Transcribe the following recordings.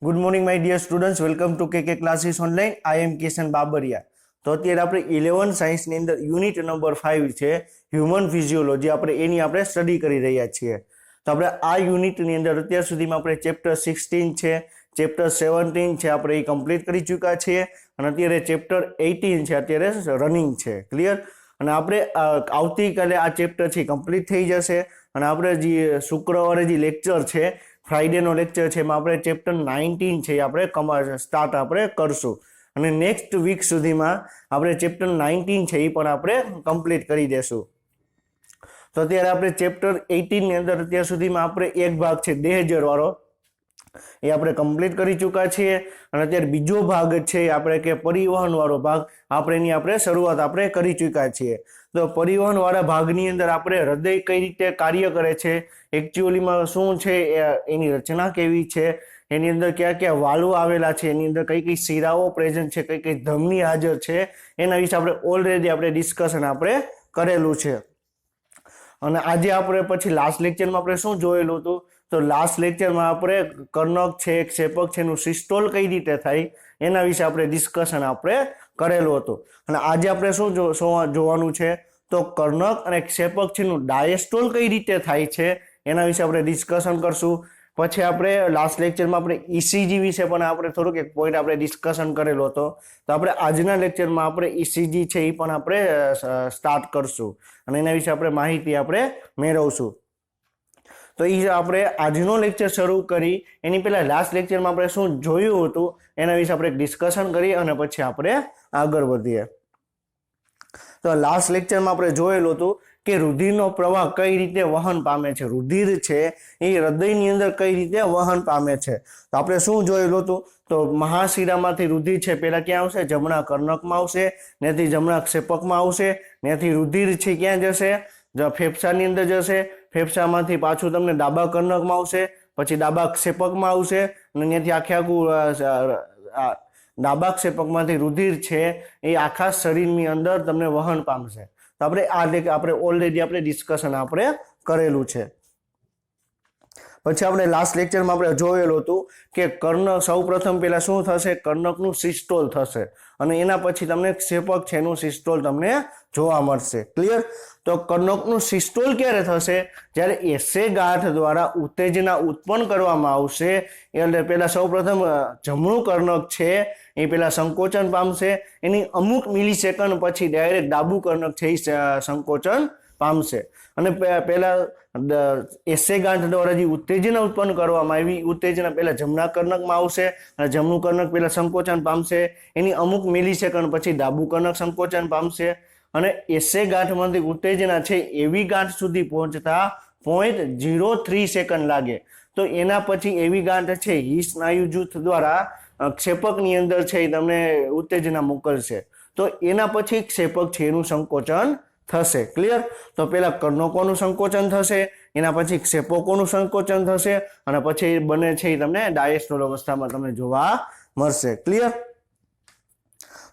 Good morning my dear students, welcome to K classes online. I am Kishan Babariya. તો અત્યારે આપણે 11 સાયન્સની અંદર યુનિટ નંબર 5 છે હ્યુમન ફિઝિયોલોજી, આપણે એની આપણે સ્ટડી કરી રહ્યા છીએ. તો આપણે આ યુનિટની અંદર અત્યાર સુધીમાં આપણે ચેપ્ટર 16 છે, ચેપ્ટર 17 છે, આપણે એ કમ્પ્લીટ કરી ચૂક્યા છીએ અને અત્યારે ચેપ્ટર 18 છે, અત્યારે રનિંગ છે. ક્લિયર? અને આપણે આવતીકાલે આ ચેપ્ટર છે કમ્પ્લીટ થઈ જશે અને આપણે જે શુક્રવારે જે લેક્ચર છે, ફ્રાઈડેનો લેક્ચર છે, એમાં આપણે ચેપ્ટર 19 છે આપણે સ્ટાર્ટ આપણે કરશું અને નેક્સ્ટ વીક સુધીમાં આપણે ચેપ્ટર 19 છે એ પણ આપણે કમ્પ્લીટ કરી દેશું. તો અત્યારે આપણે ચેપ્ટર 18 ની અંદર અત્યાર સુધીમાં આપણે એક ભાગ છે દેહજર વાળો, એ આપણે કમ્પ્લીટ કરી ચૂક્યા છીએ અને અત્યારે બીજો ભાગ છે આપણે કે પરિવહન વાળો ભાગ, આપણે એની આપણે શરૂઆત આપણે કરી ચૂક્યા છીએ. તો પરિવહન વાળા ભાગની અંદર આપણે હૃદય કઈ રીતે કાર્ય કરે છે, એકચ્યુઅલીમાં શું છે, એની રચના કેવી છે, એની અંદર કયા કયા વાલ્વ આવેલા છે, એની અંદર કઈ કઈ શિરાઓ પ્રેઝન્ટ છે, કઈ કઈ ધમની હાજર છે, એના વિશે આપણે ઓલરેડી આપણે ડિસ્કશન આપણે કરેલું છે. અને આજે આપણે પછી લાસ્ટ લેક્ચરમાં આપણે શું જોયેલું હતું, તો લાસ્ટ લેક્ચરમાં આપણે કર્ણક છે, ક્ષેપક છે, એનું સિસ્ટોલ કઈ રીતે થાય એના વિશે આપણે ડિસ્કશન આપણે કરેલું હતું. અને આજે આપણે શું જોવાનું છે, તો કર્ણક અને ક્ષેપક છે એનું ડાયસ્ટોલ કઈ રીતે થાય છે એના વિશે આપણે ડિસ્કશન કરશું. પછી આપણે લાસ્ટ લેક્ચરમાં આપણે ઈસીજી વિશે પણ આપણે થોડુંક એક પોઈન્ટ આપણે ડિસ્કશન કરેલો હતો. તો આપણે આજના લેક્ચરમાં આપણે ઈસીજી છે એ પણ આપણે સ્ટાર્ટ કરશું અને એના વિશે આપણે માહિતી આપણે મેળવશું. તો એ આપણે આજનો લેક્ચર શરૂ કરી એની પહેલા લાસ્ટ લેક્ચરમાં આપણે શું જોયું હતું એના વિશે આપણે ડિસ્કશન કરીએ અને પછી આપણે આગળ વધીએ. તો લાસ્ટ લેક્ચરમાં આપણે જોયેલું હતું કે રુધિરનો પ્રવાહ કઈ રીતે વહન પામે છે, રુધિર છે એ હૃદયની અંદર કઈ રીતે વહન પામે છે. તો આપણે શું જોયેલું હતું, તો મહાશિરામાંથી રુધિર છે પહેલા ક્યાં આવશે, જમણા કર્ણકમાં આવશે, ત્યાંથી જમણા ક્ષેપકમાં આવશે, ત્યાંથી રુધિર છે ક્યાં જશે, ફેફસાની અંદર જશે, ફેફસામાંથી પાછું તમને ડાબા કર્ણકમાં આવશે, પછી ડાબા ક્ષેપકમાં આવશે અને ત્યાંથી આખું ડાબા ક્ષેપકમાંથી રુધિર છે એ આખા શરીરની અંદર તમને વહન પામશે. તો આપણે ઓલરેડી આપણે ડિસ્કશન આપણે કરેલું છે. પછી આપણે લાસ્ટ લેક્ચરમાં આપણે જોયેલું હતું કે કર્ણક સૌ પ્રથમ પહેલા શું થશે, કર્ણકનું સિસ્ટોલ થશે અને એના પછી તમને ક્ષેપક છે એનું સિસ્ટોલ તમને જોવા મળશે. ક્લિયર? તો કર્ણકનું સિસ્ટોલ ક્યારે થશે, જ્યારે એસે ગાંઠ દ્વારા ઉત્તેજના ઉત્પન્ન કરવામાં આવશે. એટલે પહેલા સૌ પ્રથમ જમણું કર્ણક છે એ પહેલા સંકોચન પામશે, એની અમુક મિલી સેકન્ડ પછી ડાયરેક્ટ ડાબુ કર્ણક છે એ સંકોચન પામશે અને પહેલા એસે ગાંઠ દ્વારા જે ઉત્તેજના ઉત્પન્ન કરવામાં આવી, ઉત્તેજના પહેલા જમણા કર્ણકમાં આવશે અને જમણું કર્ણક પહેલા સંકોચન પામશે, એની અમુક મિલી સેકન્ડ પછી ડાબુ કર્ણક સંકોચન પામશે અને એસે ગાંઠમાંથી ઉત્તેજના છે એવી ગાંઠ સુધી પહોંચતા 0.03 સેકન્ડ લાગે. તો એના પછી એવી ગાંઠ છે એ સ્નાયુ જૂથ દ્વારા ક્ષેપકની અંદર છે એ તમને ઉત્તેજના મોકલશે. તો એના પછી ક્ષેપક છે એનું સંકોચન થશે. ક્લિયર? તો પહેલા કર્ણકોનું સંકોચન થશે, એના પછી ક્ષેપકોનું સંકોચન થશે અને પછી બને છે એ તમને ડાયસ્ટોલ અવસ્થામાં તમને જોવા મળશે. ક્લિયર?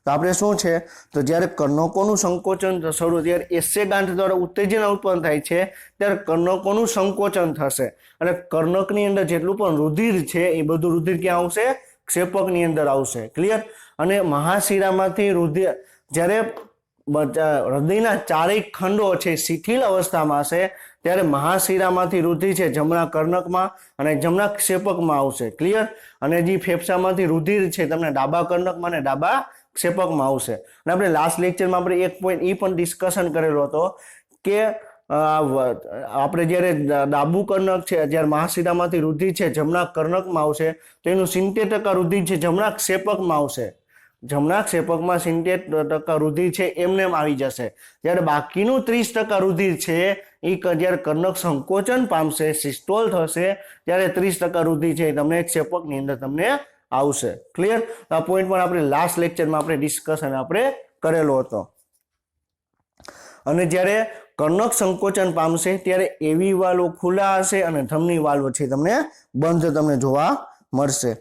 તો આપણે શું છે, તો જ્યારે કર્ણકોનું સંકોચન શરૂ ત્યારે એસે ગાંઠ દ્વારા ઉત્તેજના ઉત્પન્ન થાય છે ત્યારે કર્ણકોનું સંકોચન થશે અને કર્ણકની અંદર જેટલું પણ રુધિર છે એ બધું રુધિર ક્યાં આવશે, ક્ષેપકની અંદર આવશે. ક્લિયર? અને મહાશિરામાંથી રુધિર જ્યારે હૃદયના ચારેય ખંડો છે શિથિલ અવસ્થામાં હશે ત્યારે મહાશિરામાંથી રુધિર છે જમણા કર્ણકમાં અને જમણા ક્ષેપકમાં આવશે. ક્લિયર? અને જે ફેફસામાંથી રુધિર છે તમને ડાબા કર્ણકમાં અને ડાબા ક્ષેપકમાં આવશે. અને આપણે લાસ્ટ લેક્ચરમાં આપણે એક પોઈન્ટ એ પણ ડિસ્કશન કરેલો હતો કે આપણે જ્યારે ડાબુ કર્ણક છે, જ્યારે મહાશિરામાંથી રુધિર છે જમણા કર્ણકમાં આવશે તો એનું 70% રુધિર છે જમણા ક્ષેપકમાં આવશે. જમણા ક્ષેપકમાં 70% રુધિર છે એમને એમ આવી જશે, જ્યારે બાકીનું 30% રુધિર છે એ જ્યારે કર્ણક સંકોચન પામશે, સિસ્ટોલ થશે, ત્યારે 30% રુધિર છે તમને ક્ષેપકની અંદર તમને આવશે. ક્લિયર? આ પોઈન્ટ પણ આપણે લાસ્ટ લેક્ચરમાં આપણે ડિસ્કશન આપણે કરેલો હતો. અને જ્યારે કર્ણક સંકોચન પામશે ત્યારે એવી વાલ્વ ખુલ્લા હશે અને ધમની વાલ્વ છે તમને બંધ તમને જોવા મળશે.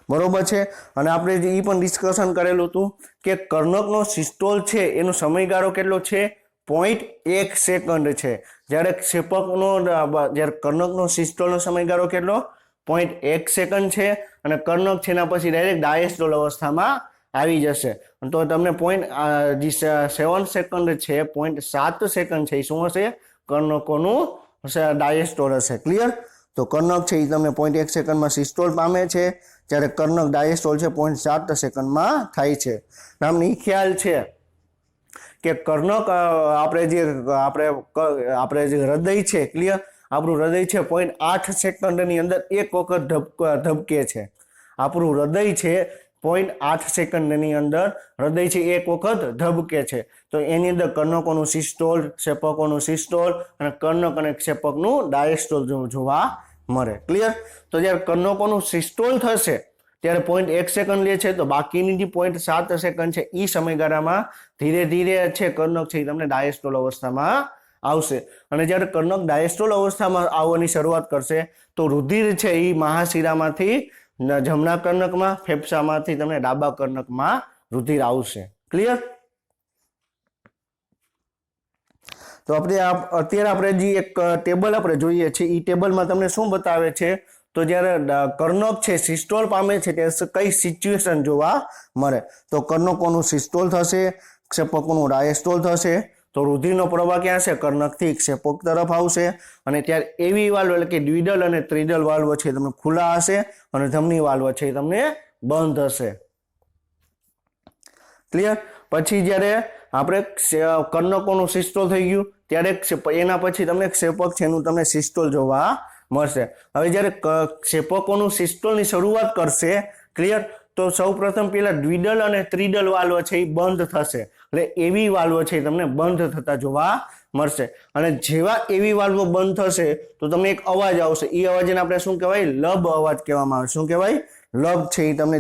બરોબર છે? અને આપણે એ પણ ડિસ્કશન કરેલું હતું કે કર્ણકનો સિસ્ટોલ છે એનો સમયગાળો કેટલો છે, 0.1 સેકન્ડ છે, જ્યારે ક્ષેપકનો જ્યારે કર્ણકનો સિસ્ટોલનો સમયગાળો કેટલો 0.1 સેકન્ડ છે અને કર્ણક છે એના પછી ડાયરેક્ટ ડાયસ્ટોલ અવસ્થામાં આવી જશે તો તમને 0.7 સેકન્ડ છે 0.7 સેકન્ડ છે એ શું હશે કર્ણકોનું ડાયસ્ટોલ હશે ક્લિયર તો કર્ણક છે એ તમને 0.1 સેકન્ડમાં સિસ્ટોલ પામે છે જ્યારે કર્ણક ડાયસ્ટોલ છે 0.7 સેકન્ડમાં થાય છે તમને એ ખ્યાલ છે કે કર્ણક આપણે જે હૃદય છે ક્લિયર આપણું હૃદય છે 0.8 સેકન્ડની અંદર એક વખત ધબકે છે આપણું હૃદય છે 0.8 સેકન્ડની અંદર હૃદય છે એક વખત ધબકે છે તો એની અંદર કર્ણકોનું સિસ્ટોલ ક્ષેપકોનું સિસ્ટોલ અને કર્ણક અને ક્ષેપકનું ડાયસ્ટોલ જોવા મળે ક્લિયર તો જ્યારે કર્ણકોનું સિસ્ટોલ થશે ત્યારે 0.1 સેકન્ડ લે છે તો બાકીની જે 0.7 સેકન્ડ છે એ સમયગાળામાં ધીરે ધીરે છે કર્ણક છે એ તમને ડાયસ્ટોલ અવસ્થામાં આવશે અને જ્યારે કર્ણક ડાયસ્ટોલ અવસ્થામાં આવવાની શરૂઆત કરશે તો રુધિર છે એ મહાશિરામાંથી જમણા કર્ણકમાં ફેફસામાંથી તમને ડાબા કર્ણકમાં રુધિર આવશે ક્લિયર તો અત્યારે આપણે જે એક ટેબલ આપણે જોઈએ છીએ એ ટેબલમાં તમને શું બતાવે છે તો જ્યારે કર્ણક છે સિસ્ટોલ પામે છે ત્યારે કઈ સિચ્યુએશન જોવા મળે તો કર્ણકોનું સિસ્ટોલ થશે ક્ષેપકોનું ડાયસ્ટોલ થશે તો રુધિરનો પ્રવાહ ક્યાં છે કર્ણકથી ક્ષેપક તરફ આવશે અને ત્યારે એવી વાલ્વ એટલે કે દ્વિદલ અને ત્રિદલ વાલ્વ છે તમને ખુલ્લા હશે અને ધમની વાલ્વ છે તમને બંધ હશે ક્લિયર પછી જ્યારે આપણે કર્ણકોનું સિસ્ટોલ થઈ ગયું ત્યારે એના પછી તમને ક્ષેપક છે એનું તમને સિસ્ટોલ જોવા મળશે હવે જ્યારે ક્ષેપકોનું સિસ્ટોલની શરૂઆત કરશે ક્લિયર તો સૌપ્રથમ પેલા દ્વિદલ અને ત્રિદલ વાલ્વ છે એ બંધ થશે એટલે એવી વાલ્વ છે તમને બંધ થતા જોવા મળશે અને જેવા એવી વાલ્વ બંધ થશે તો તમને એક અવાજ આવશે એ અવાજને આપણે શું કહેવાય લબ અવાજ કહેવામાં આવે શું કહેવાય લબ છે એ તમને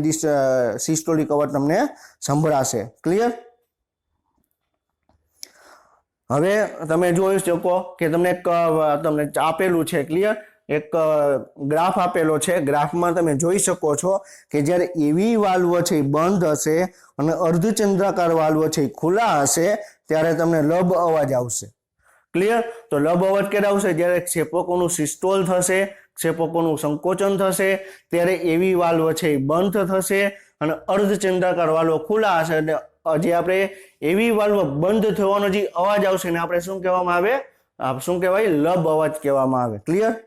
સિસ્ટોલિક અવાજ તમને સંભળાશે ક્લિયર હવે તમે જોઈ શકો કે તમને આપેલું છે ક્લિયર એક ગ્રાફ આપેલો છે ગ્રાફમાં તમે જોઈ શકો છો કે જ્યારે એવી વાલ્વ છે એ બંધ હશે અને અર્ધચંદ્રાકાર વાલ્વ છે એ ખુલ્લા હશે ત્યારે તમને લબ અવાજ આવશે ક્લિયર તો લબ અવાજ ક્યારે આવશે જ્યારે ક્ષેપકોનું સિસ્ટોલ થશે ક્ષેપકોનું સંકોચન થશે ત્યારે એવી વાલ્વ છે એ બંધ થશે અને અર્ધચંદ્રાકાર વાલ્વ ખુલ્લા હશે એટલે જે આપણે એવી વાલ્વ બંધ થવાનો જે અવાજ આવશે ને આપણે શું કહેવામાં આવે શું કહેવાય લબ અવાજ કહેવામાં આવે ક્લિયર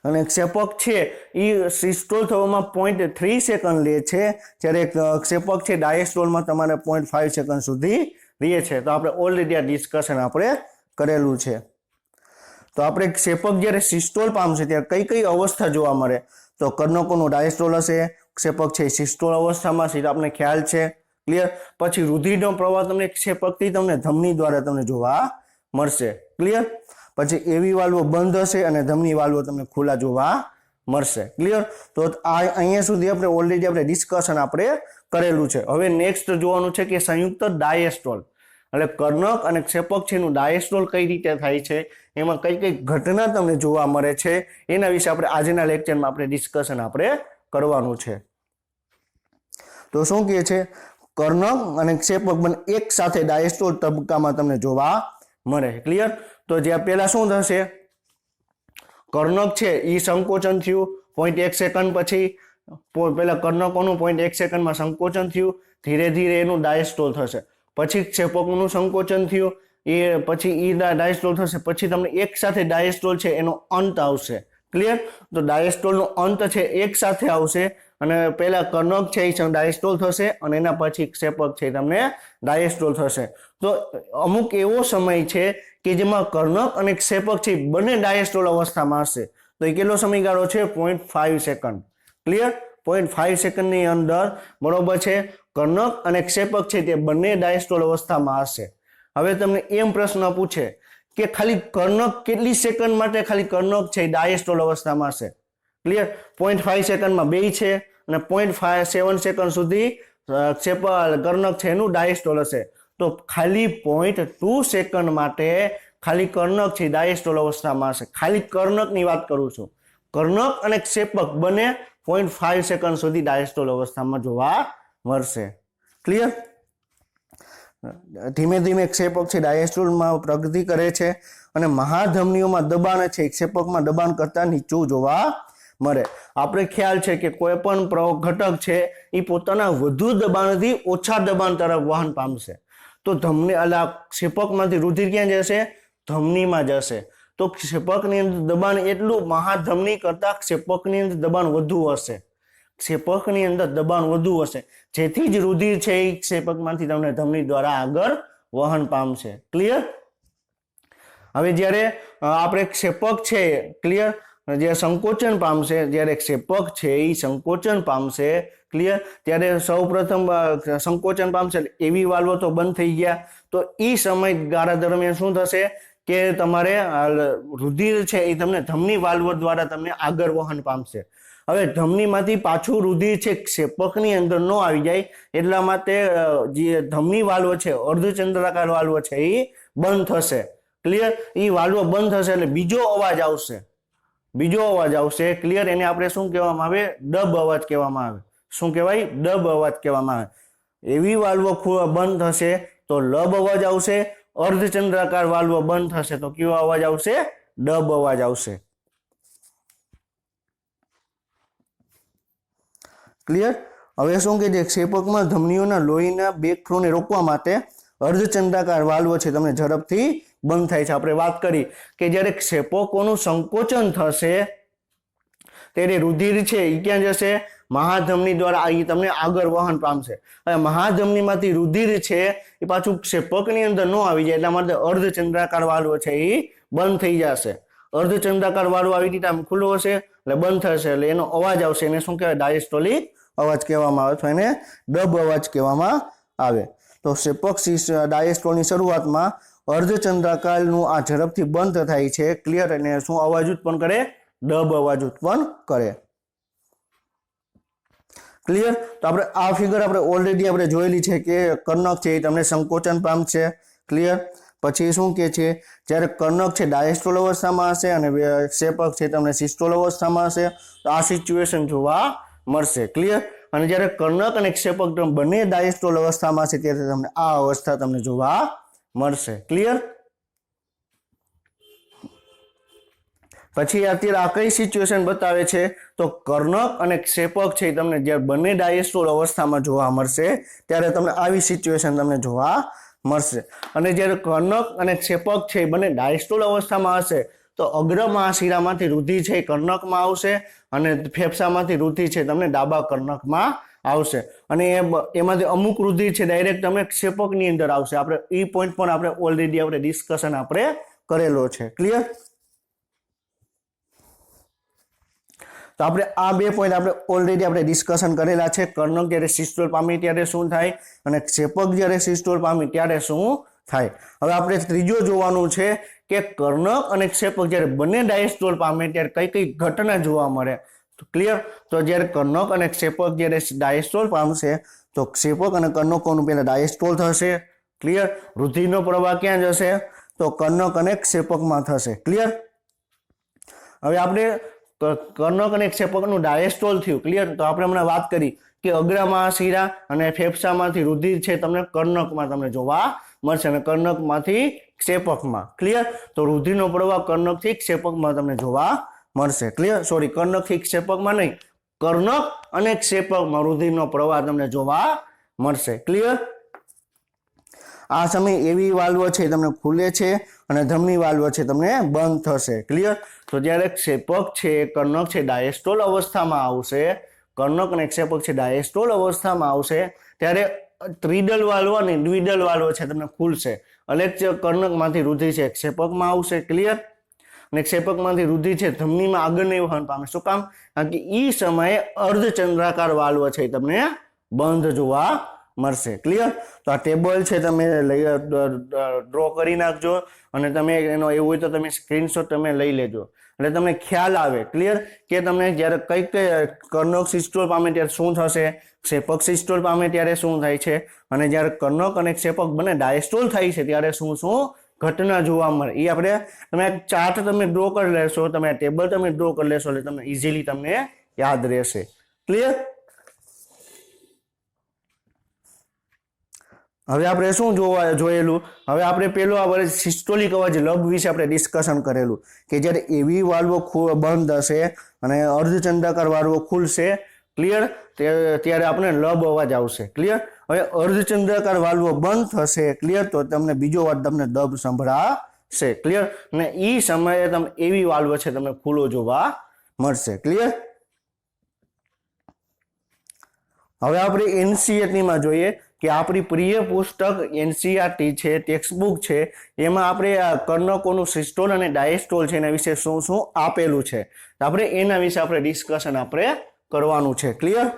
અને ક્ષેપક છે એ સિસ્ટોલ થવામાં 0.3 સેકન્ડ લે છે જ્યારે ક્ષેપક છે ડાયસ્ટોલમાં તમારે 0.5 સેકન્ડ સુધી રહે છે તો આપણે ઓલરેડી આ ડિસ્કશન આપણે કરેલું છે તો આપણે ક્ષેપક જ્યારે સિસ્ટોલ પામશે ત્યારે કઈ અવસ્થા જોવા મળે તો કર્ણકોનું ડાયસ્ટોલ હશે ક્ષેપક છે સિસ્ટોલ અવસ્થામાં છે આપણે ખ્યાલ છે ક્લિયર પછી રુધિરનો પ્રવાહ તમને ક્ષેપકથી તમને ધમની દ્વારા તમને જોવા મળશે ક્લિયર પછી એવી વાલ્વ બંધ હશે અને ધમની વાલ્વ તમને ખુલ્લા જોવા મળશે ક્લિયર તો અહીંયા સુધી આપણે ઓલરેડી આપણે ડિસ્કશન આપણે કરેલું છે હવે નેક્સ્ટ જોવાનું છે કે સંયુક્ત ડાયસ્ટોલ એટલે કર્ણક અને ક્ષેપક છે એનું ડાયસ્ટોલ કઈ રીતે થાય છે એમાં કઈ કઈ ઘટના તમને જોવા મળે છે એના વિશે આપણે આજના લેક્ચરમાં આપણે ડિસ્કશન આપણે કરવાનું છે તો શું કહે છે કર્ણક અને ક્ષેપક બંને એક સાથે ડાયસ્ટોલ તબક્કામાં તમને જોવા મળે ક્લિયર તો જ્યાં પહેલા શું થશે કર્ણક છે એ સંકોચન થયું 0.1 સેકન્ડ પછી પહેલા કર્ણકોનું 0.1 સેકન્ડમાં સંકોચન થયું ધીરે ધીરે એનું ડાયસ્ટોલ થશે પછી ક્ષેપકનું સંકોચન થયું એ પછી એ ડાયસ્ટોલ થશે પછી તમને એક સાથે ડાયસ્ટોલ છે એનો અંત આવશે ક્લિયર તો ડાયસ્ટોલનો અંત છે એક સાથે આવશે અને પહેલા કર્ણક છે એ ડાયસ્ટોલ થશે અને એના પછી ક્ષેપક છે તમને ડાયસ્ટોલ થશે તો અમુક એવો સમય છે કે જેમાં કર્ણક અને ક્ષેપક છે બંને ડાયસ્ટોલ અવસ્થામાં હશે તો એ કેટલો સમયગાળો છે 0.5 સેકન્ડ ક્લિયર 0.5 સેકન્ડની અંદર બરોબર છે કર્ણક અને ક્ષેપક છે તે બંને ડાયસ્ટોલ અવસ્થામાં હશે હવે તમને એમ પ્રશ્ન પૂછે કે ખાલી કર્ણક કેટલી સેકન્ડ માટે ખાલી કર્ણક છે ડાયસ્ટોલ અવસ્થામાં હશે ક્લિયર 0.5 સેકન્ડમાં બે છે અને 0.7 સેકન્ડ સુધી કર્ણક છે એનું ડાયસ્ટોલ હશે તો ખાલી 0.2 સેકન્ડ માટે ખાલી કર્ણક છે ડાયસ્ટોલ અવસ્થામાં હશે ખાલી કર્ણકની વાત કરું છું કર્ણક અને ક્ષેપક બંને 0.5 સેકન્ડ સુધી ડાયસ્ટોલ અવસ્થામાં જોવા મળશે ક્લિયર ધીમે ધીમે ક્ષેપક છે ડાયસ્ટોલમાં પ્રગતિ કરે છે અને મહાધમનીઓમાં દબાણ છે ક્ષેપકમાં દબાણ કરતા નીચું જોવા મળે. આપણે ખ્યાલ છે કે કોઈ પણ ઘટક છે એ પોતાના વધુ દબાણથી ઓછા દબાણ તરફ વહન પામશે. તો ક્ષેપકમાંથી રુધિર ક્યાં જશે? ધમનીમાં જશે. તો ક્ષેપકની અંદર દબાણ એટલું મહાધમની કરતા ક્ષેપકની અંદર દબાણ વધુ હશે. ક્ષેપકની અંદર દબાણ વધુ હશે, જેથી જ રુધિર છે એ ક્ષેપકમાંથી તમને ધમની દ્વારા આગળ વહન પામશે. ક્લિયર? હવે જ્યારે આપણે ક્ષેપક છે ક્લિયર જે સંકોચન પામશે, જ્યારે ક્ષેપક છે એ સંકોચન પામશે ક્લિયર ત્યારે સૌપ્રથમ સંકોચન પામશે એવી વાલ્વો તો બંધ થઈ ગયા. તો એ સમયગાળા દરમિયાન શું થશે કે તમારે રુધિર છે એ તમને ધમની વાલ્વો દ્વારા તમને આગળ વહન પામશે. હવે ધમનીમાંથી પાછું રુધિર છે ક્ષેપકની અંદર ન આવી જાય એટલા માટે જે ધમની વાલ્વ છે અર્ધચંદ્રાકાર વાલ્વ છે એ બંધ થશે. ક્લિયર? એ વાલ્વ બંધ થશે એટલે બીજો અવાજ આવશે. ક્લિયર? એને આપણે શું કહેવામાં આવે? ડબ અવાજ કહેવામાં આવે. શું કહેવાય? ડબ અવાજ કહેવામાં આવે. એવી વાલ્વ બંધ થશે તો લબ અવાજ આવશે. અર્ધચંદ્રાકાર વાલ્વ બંધ થશે તો કેવો અવાજ આવશે? ડબ અવાજ આવશે. ક્લિયર? હવે શું કે છે ક્ષેપકમાં ધમનીઓના લોહીના બેકફ્લોને રોકવા માટે અર્ધચંદ્રાકાર વાલ્વ છે તમને ઝડપથી બંધ થાય છે. આપણે વાત કરી કે જ્યારે ક્ષેપકોનું સંકોચન થશે ત્યારે રુધિર છે એ ક્યાં જશે? મહાધમની દ્વારા તમને આગળ વહન પામશે. હવે મહાધમનીમાંથી રુધિર છે એ પાછું ક્ષેપકની અંદર ન આવી જાય એટલા માટે અર્ધચંદ્રાકાર વાલ્વ છે એ બંધ થઈ જશે. અર્ધચંદ્રાકાર વાલ્વ આવી રીતે આમ ખુલ્લો હશે એટલે બંધ થશે એટલે એનો અવાજ આવશે. એને શું કહેવાય? ડાયસ્ટોલિક અવાજ કહેવામાં આવે, તો એને ડબ અવાજ કહેવામાં આવે. તો ક્ષેપક ડાયસ્ટોલની શરૂઆતમાં અર્ધચંદ્રાકારનું આ ઝડપથી બંધ થાય છે. ક્લિયર? અને શું અવાજ ઉત્પન્ન કરે? ડબ અવાજ ઉત્પન્ન કરે. ક્લિયર? તો આપણે આ ફિગર આપણે ઓલરેડી આપણે જોયેલી છે કે કર્ણક છે એ તમને સંકોચન પામશે. ક્લિયર? પછી શું કે છે જ્યારે કર્ણક છે ડાયસ્ટોલ અવસ્થામાં હશે અને ક્ષેપક છે તમને સિસ્ટોલ અવસ્થામાં હશે તો આ સિચ્યુએશન જોવા મળશે. ક્લિયર? અને જ્યારે કર્ણક અને ક્ષેપક બંને ડાયસ્ટોલ અવસ્થામાં છે ત્યારે તમને આ અવસ્થા તમને જોવા મળશે. ક્લિયર? પછી અત્યારે આ કઈ સિચ્યુએશન બતાવે છે તો કર્ણક અને ક્ષેપક છે તમને જ્યારે બંને ડાયસ્ટોલ અવસ્થામાં જોવા મળશે ત્યારે તમને આવી સિચ્યુએશન તમને જોવા મળશે. અને જ્યારે કર્ણક અને ક્ષેપક છે બંને ડાયસ્ટોલ અવસ્થામાં હશે તો અગ્ર મહાશિરામાંથી રુધિર છે કર્ણકમાં આવશે અને ફેફસામાંથી રુધિર છે તમને ડાબા કર્ણકમાં આવશે. અને એમાંથી અમુક રુધિર છે ડાયરેક્ટ તમને ક્ષેપકની અંદર આવશે. આપણે એ પોઈન્ટ પણ આપણે ઓલરેડી આપણે ડિસ્કશન આપણે કરેલો છે. ક્લિયર? તો આપણે આ બે પોઈન્ટ આપણે ઓલરેડી આપણે ડિસ્કશન કરેલા છે. કર્ણક જ્યારે સિસ્ટોલ પામી ત્યારે શું થાય અને ક્ષેપક જ્યારે સિસ્ટોલ પામી ત્યારે શું થાય. હવે આપણે ત્રીજો જોવાનું છે કે કર્ણક અને ક્ષેપક જ્યારે બંને ડાયસ્ટોલ પામે ત્યારે કઈ કઈ ઘટના જોવા મળે. ક્લિયર? તો જ્યારે કર્ણક અને ક્ષેપક જ્યારે ડાયસ્ટોલ પામશે તો ક્ષેપક અને કર્ણકોનું પહેલા ડાયસ્ટોલ થશે. ક્લિયર? રુધિરનો પ્રવાહ ક્યાં જશે? તો કર્ણક અને ક્ષેપકમાં થશે. ક્લિયર? હવે આપણે કર્ણક અને ક્ષેપકનું ડાયસ્ટોલ થયું. ક્લિયર? તો આપણે હમણાં વાત કરી કે અગ્ર મહાશિરા અને ફેફસામાંથી રુધિર છે તમને કર્ણકમાં તમને જોવા મળશે અને કર્ણકમાંથી ક્ષેપકમાં. ક્લિયર? તો રુધિરનો પ્રવાહ કર્ણકથી ક્ષેપકમાં તમને જોવા મળશે. ક્લિયર? સોરી, કર્ણકથી ક્ષેપકમાં નહીં, કર્ણક અને ક્ષેપકમાં રુધિરનો પ્રવાહ તમને જોવા મળશે. ક્લિયર? આ સમય એવી વાલ્વ છે તમને ખુલે છે અને ધમની વાલ્વ છે તમને બંધ થશે. ક્લિયર? તો જ્યારે ક્ષેપક છે કર્ણક છે ડાયસ્ટોલ અવસ્થામાં આવશે, કર્ણક અને ક્ષેપક છે ડાયસ્ટોલ અવસ્થામાં આવશે ત્યારે ત્રિદલ વાલ્વ અને દ્વિદલ વાલ્વ છે તમને ખુલશે એટલે કર્ણકમાંથી રુધિર છે ક્ષેપકમાં આવશે. ક્લિયર? અને ક્ષેપકમાંથી રુધિર છે ધમનીમાં આગળ નહીં વહન પામે. શું કામ? કારણ કે એ સમયે અર્ધચંદ્રાકાર વાલ્વ છે તમને બંધ જોવા મળશે. ક્લિયર? તો આ ટેબલ છે તમે ડ્રો કરી નાખજો અને તમે એનો એવું હોય તો તમે સ્ક્રીનશોટ તમે લઈ લેજો એટલે તમને ખ્યાલ આવે. ક્લિયર? કે તમને જ્યારે કઈ કર્ણક સિસ્ટોલ પામે ત્યારે શું થશે, ક્ષેપક સિસ્ટોલ પામે ત્યારે શું થાય છે અને જ્યારે કર્ણક અને ક્ષેપક બંને ડાયસ્ટોલ થાય છે ત્યારે શું શું ઘટના જોવા મળે એ આપણે તમે ચાર્ટ તમે ડ્રો કરી લેશો, તમે આ ટેબલ તમે ડ્રો કરી લેશો એટલે તમને ઇઝીલી તમને યાદ રહેશે. ક્લિયર? હવે આપણે શું જોયેલું, હવે આપણે પેલું આપણે સિસ્ટોલિક અવાજ લબ વિશે આપણે ડિસ્કશન કરેલું કે જ્યારે એવી વાલ્વો બંધ હશે અને અર્ધચંદ્રાકાર વાલ્વો ખુલશે, ક્લિયર, ત્યારે આપણે લબ અવાજ આવશે, ક્લિયર. હવે અર્ધચંદ્રાકાર વાલ્વો બંધ થશે, ક્લિયર, તો તમને બીજો વાર તમને દબ સંભળાશે, ક્લિયર, અને એ સમયે તમને એવી વાલ્વ છે તમને ખુલ્લો જોવા મળશે, ક્લિયર. હવે આપણે એનસીઈઆરટીમાં જોઈએ કે આપણી પ્રિય પુસ્તક એનસીઈઆરટી છે, ટેક્સ્ટબુક છે, એમાં આપણે આ કર્ણકોનું સિસ્ટોલ અને ડાયસ્ટોલ છે એના વિશે શું શું આપેલું છે, આપણે એના વિશે આપણે ડિસ્કશન આપણે કરવાનું છે, ક્લિયર.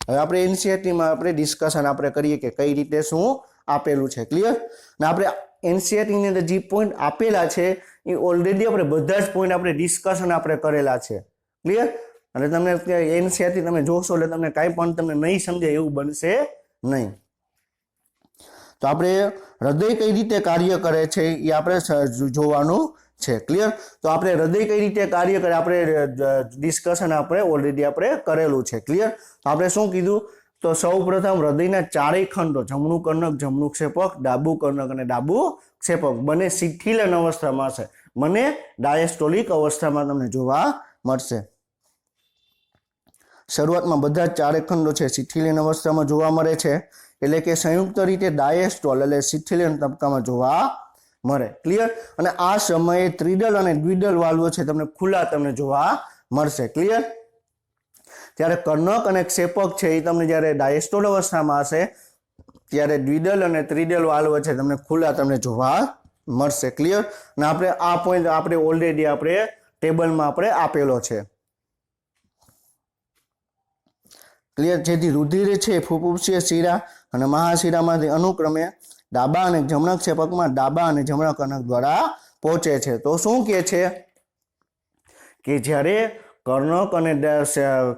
હવે આપણે એનસીઈઆરટીમાં આપણે ડિસ્કશન આપણે કરીએ કે કઈ રીતે શું આપેલું છે, ક્લિયર. અને આપણે એનસીઈઆરટીની અંદર જે પોઈન્ટ આપેલા છે એ ઓલરેડી આપણે બધા જ પોઈન્ટ આપણે ડિસ્કશન આપણે કરેલા છે, ક્લિયર. અને તમને એનસીઈઆરટી તમે જોશો એટલે તમને કાંઈ પણ તમને નહીં સમજે એવું બનશે નહીં. તો આપણે હૃદય કઈ રીતે કાર્ય કરે છે એ આપણે જોવાનું છે, ક્લિયર. તો આપણે હૃદય કઈ રીતે કાર્ય કરે આપણે ડિસ્કશન આપણે ઓલરેડી આપણે કરેલું છે, ક્લિયર. તો આપણે શું કીધું, તો સૌ પ્રથમ હૃદયના ચારેય ખંડો જમણું કર્ણક, જમણું ક્ષેપક, ડાબું કર્ણક અને ડાબું ક્ષેપક બંને શિથિલન અવસ્થામાં હશે, બંને ડાયસ્ટોલિક અવસ્થામાં તમને જોવા મળશે. શરૂઆતમાં બધા જ ચારેય ખંડો છે શિથિલન અવસ્થામાં જોવા મળે છે, એટલે કે સંયુક્ત રીતે ડાયસ્ટોલ એટલે શિથિલન તબક્કામાં જોવા મળે, ક્લિયર. અને આ સમયે ત્રિદલ અને દ્વિદલ વાલ્વો છે તમને ખુલ્લા તમને જોવા મળશે, ક્લિયર. ત્યારે કર્ણક અને ક્ષેપક છે એ તમને જ્યારે ડાયસ્ટોલ અવસ્થામાં હશે ત્યારે દ્વિદલ અને ત્રિદલ વાલ્વ છે તમને ખુલ્લા તમને જોવા મળશે, ક્લિયર. અને આપણે આ પોઈન્ટ આપણે ઓલરેડી આપણે ટેબલમાં આપણે આપેલો છે, ક્લિયર. જેથી રુધિર છે ફુફુસીય શિરા અને મહાશિરામાંથી અનુક્રમે ડાબા અને જમણા ક્ષેપકમાં ડાબા અને જમણા કર્ણક દ્વારા પહોંચે છે. તો શું કહે છે કે જ્યારે કર્ણક અને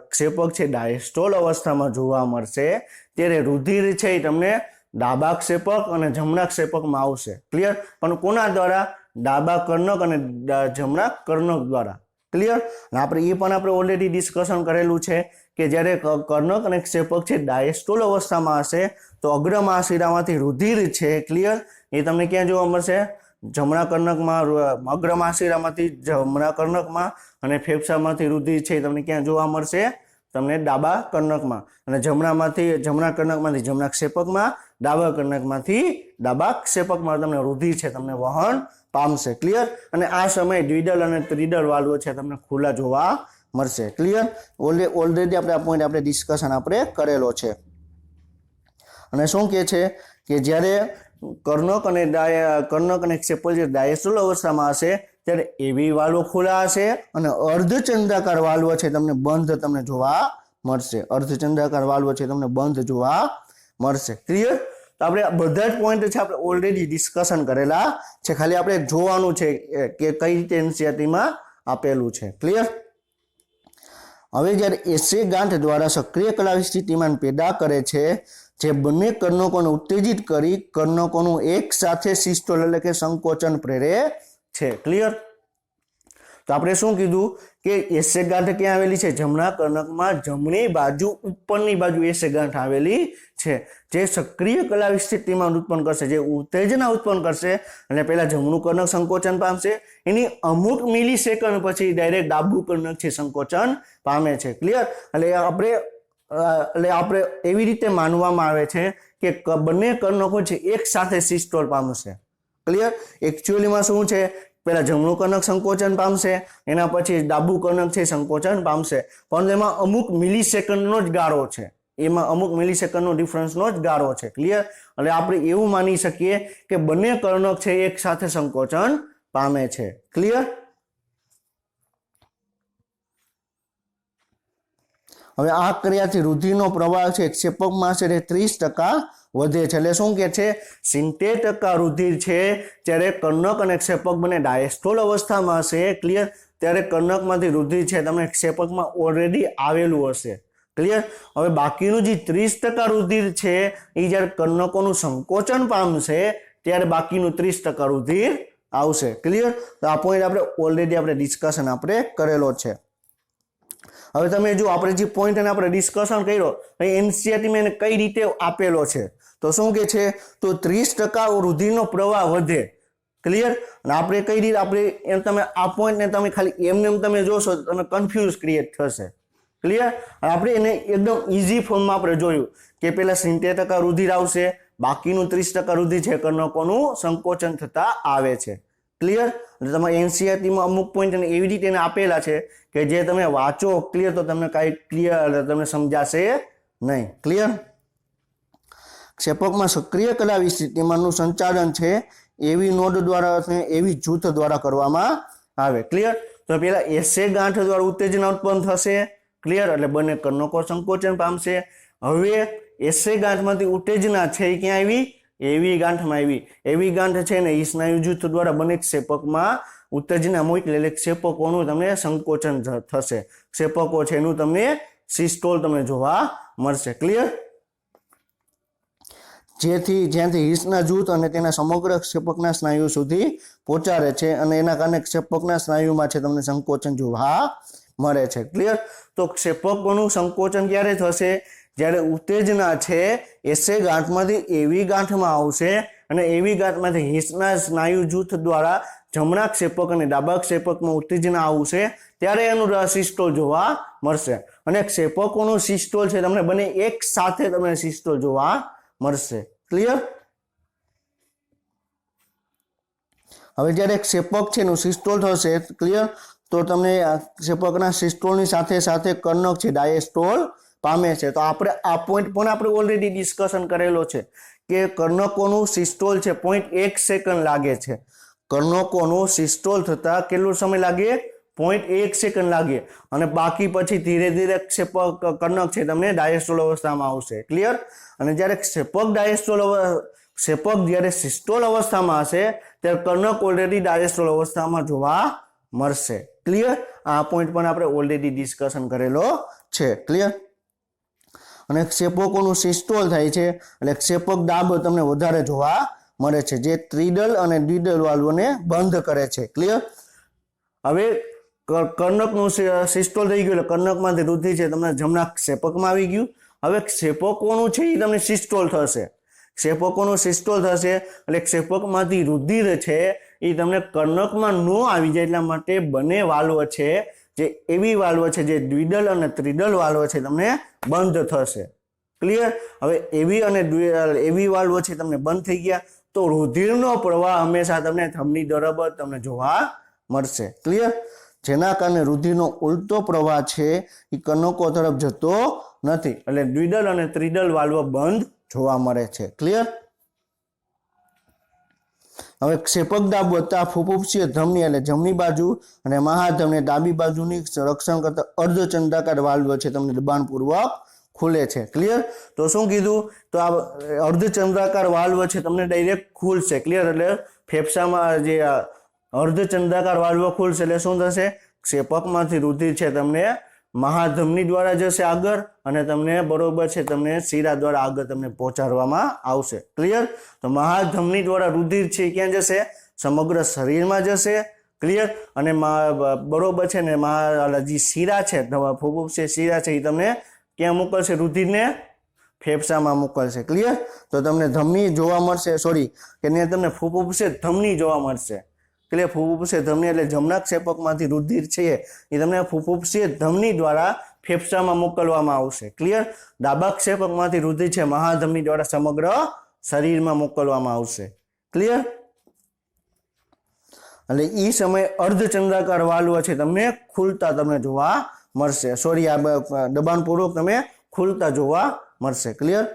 ક્ષેપક છે ડાયસ્ટોલ અવસ્થામાં જોવા મળશે ત્યારે રુધિર છે એ તમને ડાબા ક્ષેપક અને જમણા ક્ષેપકમાં આવશે, ક્લિયર. પણ કોના દ્વારા? ડાબા કર્ણક અને જમણા કર્ણક દ્વારા, ક્લિયર. અને આપણે એ પણ આપણે ઓલરેડી ડિસ્કશન કરેલું છે કે જ્યારે કર્ણક અને ક્ષેપક છે ડાયસ્ટોલ અવસ્થામાં હશે તો અગ્ર મહાશિરામાંથી રુધિર છે, ક્લિયર, એ તમને ક્યાં જોવા મળશે? જમણા કર્ણકમાં, અગ્ર મહાશિરામાંથી જમણા કર્ણકમાં, અને ફેફસામાંથી રુધિર છે તમને ક્યાં જોવા મળશે? તમને ડાબા કર્ણકમાં. અને જમણા કર્ણકમાંથી જમણા ક્ષેપકમાં, ડાબા કર્ણકમાંથી ડાબા ક્ષેપકમાં તમને રુધિર છે તમને વહન પામશે, ક્લિયર. અને આ સમયે દ્વિદલ અને ત્રિદલ વાલ્વો છે તમને ખુલ્લા જોવા મળશે, ક્લિયર. ઓલરેડી આપણે આ પોઈન્ટ આપણે ડિસ્કશન આપણે કરેલો છે. અને શું કહે છે કે જ્યારે કર્ણક અને ક્ષેપક જે ડાયસ્ટોલ અવસ્થામાં હશે ત્યારે એવી વાલ્વો ખુલ્લા હશે અને અર્ધચંદ્રાકાર વાલ્વો છે તમને બંધ તમને જોવા મળશે, અર્ધચંદ્રાકાર વાલ્વો છે તમને બંધ જોવા મળશે, ક્લિયર. તો આપણે બધા જ પોઈન્ટ છે આપણે ઓલરેડી ડિસ્કશન કરેલા છે, ખાલી આપણે જોવાનું છે કે કઈ રીતે એનસીઈઆરટીમાં આપેલું છે, ક્લિયર. હવે જ્યારે એસે ગાંઠ દ્વારા સક્રિય કલાવી સ્થિતિમાન પેદા કરે છે જે બંને કર્ણકોને ઉત્તેજિત કરી કર્ણકોનું એક સાથે સિસ્ટોલ એટલે કે સંકોચન પ્રેરે છે, ક્લિયર. તો આપણે શું કીધું કે એસે ગાંઠ ક્યાં આવેલી છે? જમણા કર્ણકમાં જમણી બાજુ ઉપરની બાજુ એસે ગાંઠ આવેલી છે જે સક્રિય કલાવી સ્થિતિમાં ઉત્પન્ન કરશે, જે ઉત્તેજના ઉત્પન્ન કરશે અને પહેલા જમણું કર્ણક સંકોચન પામશે, એની અમુક મિલી સેકન્ડ પછી ડાયરેક્ટ ડાબું કર્ણક છે સંકોચન પામે છે, ક્લિયર. એટલે આપણે એવી રીતે માનવામાં આવે છે કે બંને કર્ણકો છે એક સાથે સિસ્ટોલ પામશે, ક્લિયર. એકચ્યુઅલીમાં શું છે? પહેલા જમણું કર્ણક સંકોચન પામશે, એના પછી ડાબું કર્ણક છે સંકોચન પામશે, પણ એમાં અમુક મિલી સેકન્ડનો જ ગાળો છે, એમાં અમુક મિલી સેકન્ડનો ડિફરન્સનો જ ગાળો છે, ક્લિયર. એટલે આપણે એવું માની શકીએ કે બંને કર્ણક છે એક સાથે સંકોચન પામે છે, ક્લિયર. હવે આ ક્રિયાથી રુધિરનો પ્રવાહ છે ક્ષેપકમાં છે 30% વધે છે. એટલે શું કે છે? 70% રુધિર છે જ્યારે કર્ણક અને ક્ષેપક બંને ડાયસ્ટોલ અવસ્થામાં હશે, ક્લિયર, ત્યારે કર્ણકમાંથી રુધિર છે તમને ક્ષેપકમાં ઓલરેડી આવેલું હશે, ક્લિયર. હવે બાકીનું જે 30% રુધિર છે એ જ્યારે કર્ણકોનું સંકોચન પામશે ત્યારે બાકીનું 30% રુધિર આવશે, ક્લિયર. તો આ પોઈન્ટ આપણે ઓલરેડી આપણે ડિસ્કશન આપણે કરેલો છે. હવે તમે જો આપણે જે પોઈન્ટ અને આપણે ડિસ્કશન કર્યો એનસીઆરટીમાં એને કઈ રીતે આપેલો છે તો શું કે છે તો 30% રુધિરનો પ્રવાહ વધે ક્લિયર અને આપણે કઈ રીતે આપણે એમ તમે આ પોઈન્ટને તમે ખાલી એમને તમે જોશો તો તમે કન્ફ્યુઝ ક્રિએટ થશે ક્લિયર આપણે એને એકદમ ઈઝી ફોર્મમાં આપણે જોયું કે પેલા 70% રુધિર આવશે બાકીનું 30% રુધિર છે કર્ણકોનું સંકોચન થતા આવે છે ક્લિયર તમારે એનસીઆરટીમાં અમુક પોઈન્ટ એવી રીતે આપેલા છે કે જે તમે વાંચો ક્લિયર તો તમને કાંઈ ક્લિયર તમને સમજાશે નહીં ક્લિયર ક્ષેપકમાં સક્રિય કલાવી સ્થિતિમાંનું સંચાલન છે એવી નોડ દ્વારા અથવા એવી જૂથ દ્વારા કરવામાં આવે ક્લિયર તો પેલા એસે ગાંઠ દ્વારા ઉત્તેજના ઉત્પન્ન થશે ક્લિયર એટલે બંને કર્ણકો સંકોચન પામશે હવે એસે ગાંઠમાંથી ઉત્તેજના છે એ ક્યાં આવી એવી ગાંઠમાં આવી એવી ગાંઠ છે ને એ સ્નાયુ જૂથ દ્વારા બંને ક્ષેપકમાં ઉત્તેજના મોકલે એટલે ક્ષેપકોનું તમને સંકોચન થશે ક્ષેપકો છે એનું તમને સિસ્ટોલ તમને જોવા મળશે ક્લિયર જ્યાંથી હિસના જૂથ અને તેના સમગ્ર ક્ષેપકના સ્નાયુ સુધી પહોંચાડે છે અને એના કારણે ક્ષેપકના સ્નાયુમાં છે તમને સંકોચન જોવા મળે છે ક્લિયર તો ક્ષેપકોનું સંકોચન ક્યારે થશે જ્યારે ઉત્તેજના છે એસે ગાંઠમાંથી એવી ગાંઠમાં આવશે અને એવી ગાંઠમાંથી હિસના સ્નાયુ જૂથ દ્વારા જમણા ક્ષેપક અને ડાબા ક્ષેપકમાં ઉત્તેજના આવશે ત્યારે એનું સિસ્ટોલ જોવા મળશે અને ક્ષેપકોનું સિસ્ટોલ છે તમને બંને એક સાથે તમને સિસ્ટોલ જોવા મળશે ક્લિયર હવે જ્યારે ક્ષેપક છે એનું સિસ્ટોલ થશે ક્લિયર તો તમને ક્ષેપકના સિસ્ટોલની સાથે સાથે કર્ણક છે ડાયસ્ટોલ પામે છે તો આપણે આ પોઈન્ટ પણ આપણે ઓલરેડી ડિસ્કશન કરેલો છે કે કર્ણકોનું સિસ્ટોલ છે 0.1 સેકન્ડ લાગે છે કર્ણકોનું સિસ્ટોલ થતા કેટલો સમય લાગે 0.1 સેકન્ડ લાગે અને બાકી પછી ધીરે ધીરે ક્ષેપક કર્ણક છે તમને ડાયસ્ટોલ અવસ્થામાં આવશે ક્લિયર અને જ્યારે ક્ષેપક જ્યારે સિસ્ટોલ અવસ્થામાં હશે ત્યારે કર્ણક ઓલરેડી ડાયસ્ટોલ અવસ્થામાં જોવા મળશે ક્લિયર આ પોઈન્ટ પણ આપણે ઓલરેડી ડિસ્કશન કરેલો છે ક્લિયર અને ક્ષેપકોનું સિસ્ટોલ થાય છે એટલે ક્ષેપક દાબ તમને વધારે જોવા મળે છે જે ત્રિદલ અને દ્વિદલ વાલ્વને બંધ કરે છે ક્લિયર હવે કર્ણકનું સિસ્ટોલ થઈ ગયું એટલે કર્ણકમાંથી રુધિર છે તમને જમણા ક્ષેપકમાં આવી ગયું હવે ક્ષેપકોનું છે એ તમને સિસ્ટોલ થશે ક્ષેપકોનું સિસ્ટોલ થશે એટલે ક્ષેપકમાંથી રુધિર છે એ તમને કર્ણકમાં ન આવી જાય એટલા માટે બંને વાલ્વ છે જે એવી વાલ્વ છે જે દ્વિદલ અને ત્રિદલ વાલ્વ છે તમને બંધ થશે ક્લિયર હવે એવી અને એવી વાલ્વ છે તમને બંધ થઈ ગયા તો રુધિરનો પ્રવાહ હંમેશા તમને ધમની બરાબર તમને જોવા મળશે ક્લિયર જેના કારણે રુધિરનો ઉલટો પ્રવાહ છે એ કર્ણકો તરફ જતો નથી એટલે દ્વિદલ અને ત્રિદલ વાલ્વ બંધ જોવા મળે છે ક્લિયર હવે ક્ષેપક દાબ વધતા ફુફુક્ષીય ધમની એટલે જમણી બાજુ અને મહાધમની ડાબી બાજુની રક્ષણ કરતા અર્ધચંદ્રાકાર વાલ્વ છે તમને દબાણપૂર્વક ખુલે છે ક્લિયર તો શું કીધું તો આ અર્ધચંદ્રાકાર વાલ્વ છે તમને ડાયરેક્ટ ખુલશે ક્લિયર એટલે ફેફસામાં જે અર્ધચંદ્રાકાર વાલ્વ ખુલશે એટલે શું થશે ક્ષેપકમાંથી રુધિર છે તમને મહાધમની દ્વારા જશે આગળ અને તમને બરોબર છે તમને શીરા દ્વારા આગળ તમને પહોંચાડવામાં આવશે ક્લિયર તો મહાધમની દ્વારા રુધિર છે ક્યાં જશે સમગ્ર શરીરમાં જશે ક્લિયર અને બરોબર છે ને જે શીરા છે ફુફુક્ષીય શીરા છે એ તમને ક્યાં મોકલશે રુધિરને ફેફસામાં મોકલશે ક્લિયર તો તમને ધમની જોવા મળશે સોરી કે તમને ફુફુક્ષીય ધમની જોવા મળશે ક્લિયર ફુફુક્ષીય ધમની એટલે જમણા ક્ષેપકમાંથી રુધિર છે એ તમને ફુફુક્ષીય ધમની દ્વારા ફેફસામાં મોકલવામાં આવશે ક્લિયર ડાબા ક્ષેપકમાંથી રુધિર છે મહાધમની દ્વારા સમગ્ર શરીરમાં મોકલવામાં આવશે ક્લિયર એટલે એ સમયે અર્ધચંદ્રાકાર વાલ્વ છે તમને ખુલતા તમને જોવા મળશે સોરી આ દબાણપૂર્વક તમે ખુલતા જોવા મળશે ક્લિયર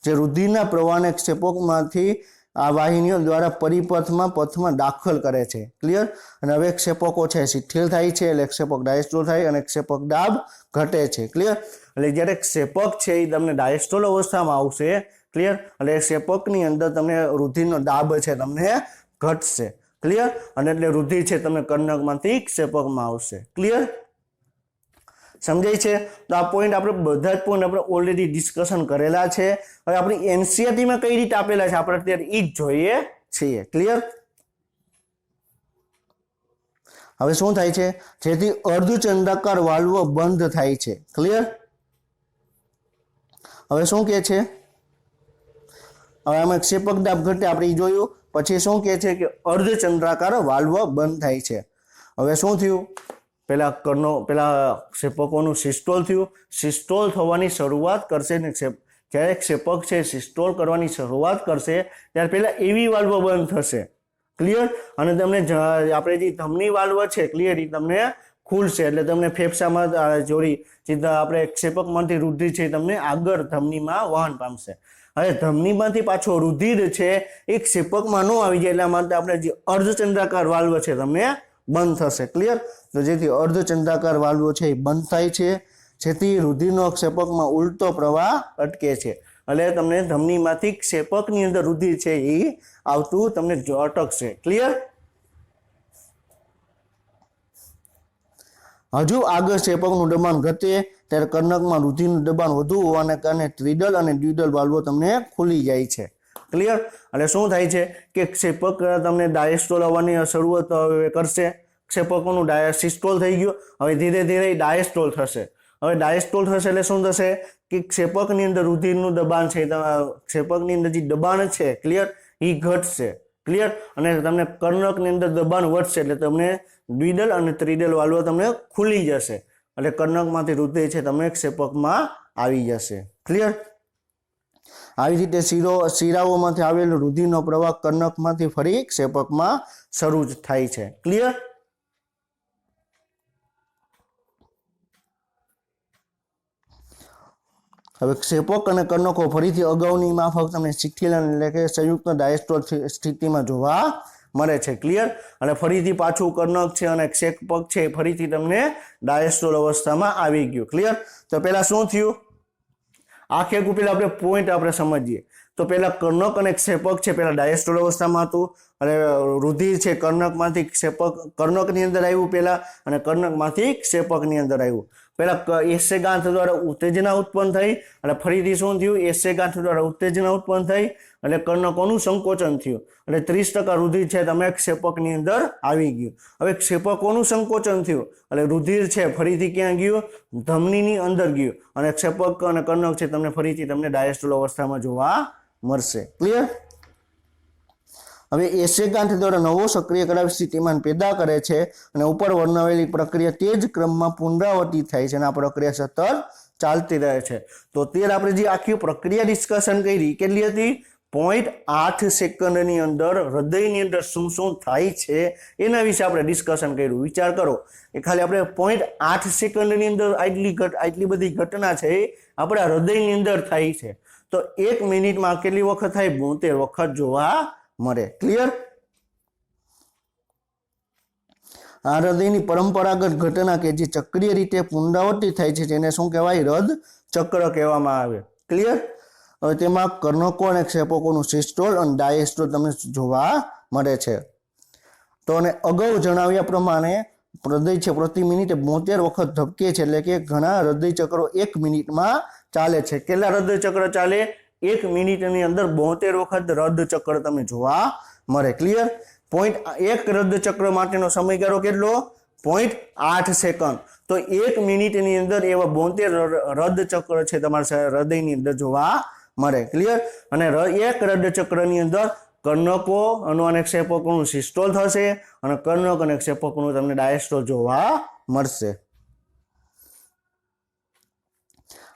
જે રુધિરના પ્રવાહને ક્ષેપકમાંથી આ વાહિનીઓ દ્વારા પથમાં દાખલ કરે છે ક્લિયર અને હવે ક્ષેપકો છે શિથિલ થાય છે એટલે ક્ષેપક ડાયસ્ટોલ થાય અને ક્ષેપક દાબ ઘટે છે ક્લિયર એટલે જ્યારે ક્ષેપક છે એ તમને ડાયસ્ટોલ અવસ્થામાં આવશે ક્લિયર એટલે ક્ષેપકની અંદર તમને રુધિરનો દાબ છે તમને ઘટશે ક્લિયર અને એટલે રુધિર છે તમને કર્ણકમાંથી ક્ષેપકમાં આવશે ક્લિયર સમજાય છે તો આ પોઈન્ટ આપણે બધા જ પોઈન્ટ આપણે ઓલરેડી ડિસ્કશન કરેલા છે હવે આપણી એનસીઆરટીમાં કઈ રીતે આપેલા છે આપણે અત્યારે એ જ જોઈએ છીએ ક્લિયર હવે શું થાય છે, જેથી અર્ધચંદ્રાકાર વાલ્વ બંધ થાય છે. ક્લિયર? હવે શું કહે છે, હવે આમાં ક્ષેપક દાબ ઘટે આપણે જોયું. પછી શું કહે છે કે અર્ધચંદ્રાકાર વાલ્વ બંધ થાય છે. હવે શું થયું, પેલા ક્ષેપકોનું સિસ્ટોલ થયું. સિસ્ટોલ થવાની શરૂઆત કરશે ને જ્યારે ક્ષેપક છે સિસ્ટોલ કરવાની શરૂઆત કરશે ત્યારે પેલા એવી વાલ્વ બંધ થશે. ક્લિયર? અને તમને આપણે જે ધમની વાલ્વ છે ક્લિયર એ તમને ખુલશે, એટલે તમને ફેફસામાં જોડી સીધા આપણે ક્ષેપકમાંથી રુધિર છે તમને આગળ ધમનીમાં વહન પામશે. હવે ધમનીમાંથી પાછો રુધિર છે એ ક્ષેપકમાં ન આવી જાય એટલા માટે આપણે જે અર્ધચંદ્રાકાર વાલ્વ છે તમને બંધ થશે. ક્લિયર? તો જેથી અર્ધચંદ્રાકાર વાલ્વ છે એ બંધ થાય છે, જેથી રુધિરનો ક્ષેપકમાં ઉલટો પ્રવાહ અટકે છે. એટલે તમને ધમનીમાંથી ક્ષેપકની અંદર રુધિર છે એ આવતું તમને અટકશે. ક્લિયર? હજુ આગળ ક્ષેપકનું દબાણ ઘટે ત્યારે કર્ણકમાં રુધિરનું દબાણ વધુ હોવાને કારણે ટ્રિડલ અને ડ્યુડલ વાલ્વો તમને ખુલી જાય છે. ક્લિયર? એટલે શું થાય છે કે ક્ષેપક તમને ડાયસ્ટોલ આવવાની શરૂઆત કરશે. ક્ષેપકોનું સિસ્ટોલ થઈ ગયું, હવે ધીરે ધીરે ડાયસ્ટોલ થશે. હવે ડાયસ્ટોલ થશે એટલે શું થશે કે ક્ષેપકની અંદર રુધિરનું દબાણ છે, ક્ષેપકની અંદર જે દબાણ છે ક્લિયર એ ઘટશે. ક્લિયર? અને તમને કર્ણકની અંદર દબાણ વધશે એટલે તમને દ્વિદલ અને ત્રિદલ વાલ્વ તમને ખુલી જશે, એટલે કર્ણકમાંથી રુધિર છે તમને ક્ષેપકમાં આવી જશે. ક્લિયર? આવી રીતે શિરાઓમાંથી આવેલો રુધિરનો પ્રવાહ કર્ણકમાંથી ફરી ક્ષેપકમાં શરૂ થાય છે. ક્લિયર? હવે ક્ષેપક અને કર્ણકો ફરીથી અગાઉની માફક તમને શિથિલન એટલે કે સંયુક્ત ડાયસ્ટોલ સ્થિતિમાં જોવા મળે છે. ક્લિયર? અને ફરીથી પાછું કર્ણક છે અને ક્ષેપક છે ફરીથી તમને ડાયસ્ટોલ અવસ્થામાં આવી ગયું. ક્લિયર? તો પેલા શું થયું, આખે પેલા આપણે પોઈન્ટ આપણે સમજીએ. તો પેલા કર્ણક અને ક્ષેપક છે પેલા ડાયસ્ટોલ અવસ્થામાં હતું, અને રુધિર છે કર્ણકમાંથી કર્ણકની અંદર આવ્યું પેલા, અને કર્ણકમાંથી ક્ષેપકની અંદર આવ્યું. પેલા એસે ગાંઠ દ્વારા ઉત્તેજના ઉત્પન્ન થઈ અને ફરીથી શું થયું, એસે ગાંઠ દ્વારા ઉત્તેજના ઉત્પન્ન થઈ એટલે કર્ણકોનું સંકોચન થયું, એટલે 30% રુધિર છે તમે ક્ષેપકની અંદર આવી ગયું. હવે ક્ષેપકોનું સંકોચન થયું એટલે રુધિર છે ફરીથી ક્યાં ગયું, ધમનીની અંદર ગયું, અને ક્ષેપક અને કર્ણક છે તમને ફરીથી તમને ડાયસ્ટોલ અવસ્થામાં જોવા મળશે. ક્લિયર? હવે એસે ગાંઠ દ્વારા નવો સક્રિય કરાવી સ્થિતિમાન પેદા કરે છે અને ઉપર વર્ણવેલી પ્રક્રિયા તે જ ક્રમમાં પુનરાવર્તિત થાય છે અને આ પ્રક્રિયા સતત ચાલતી રહે છે. તો અત્યારે આપણે જે આખી પ્રક્રિયા ડિસ્કશન કરી કેટલી હતી, 0.8 સેકન્ડની અંદર હૃદયની અંદર શું શું થાય છે એના વિશે આપણે ડિસ્કશન કર્યું. વિચાર કરો કે ખાલી આપણે 0.8 સેકન્ડની અંદર આટલી બધી ઘટના છે આપણા હૃદયની અંદર થાય છે. તો 1 મિનિટમાં કેટલી વખત થાય, 72 વખત જોવા મળે. ક્લિયર? આ હૃદયની પરંપરાગત ઘટના કે જે ચક્રીય રીતે પુનરાવર્તિત થાય છે જેને શું કહેવાય, હૃદ ચક્ર કહેવામાં આવે. ક્લિયર? હવે તેમાં કર્ણકો અને ક્ષેપકોનું સિસ્ટોલ અને ડાયસ્ટોલ તમને જોવા મળે છે. તો અને અગાઉ જણાવ્યા પ્રમાણે હૃદય છે પ્રતિ મિનિટે 72 વખત ધબકે છે, એટલે કે ઘણા હૃદય ચક્રો 1 મિનિટમાં ચાલે છે. કેટલા હૃદય ચક્ર ચાલે, 1 મિનિટની અંદર 72 વખત હૃદય ચક્ર તમને જોવા મળે. ક્લિયર? 1 હૃદય ચક્ર માટેનો સમયગાળો કેટલો, 0.8 સેકન્ડ. તો 1 મિનિટની અંદર એવા 72 હૃદય ચક્ર છે તમારા હૃદયની અંદર જોવા મળે. ક્લિયર? અને 1 હૃદય ચક્રની અંદર કર્ણકો અને ક્ષેપકોનું સિસ્ટોલ થશે અને કર્ણક અને ક્ષેપકોનું તમને ડાયસ્ટોલ જોવા મળશે.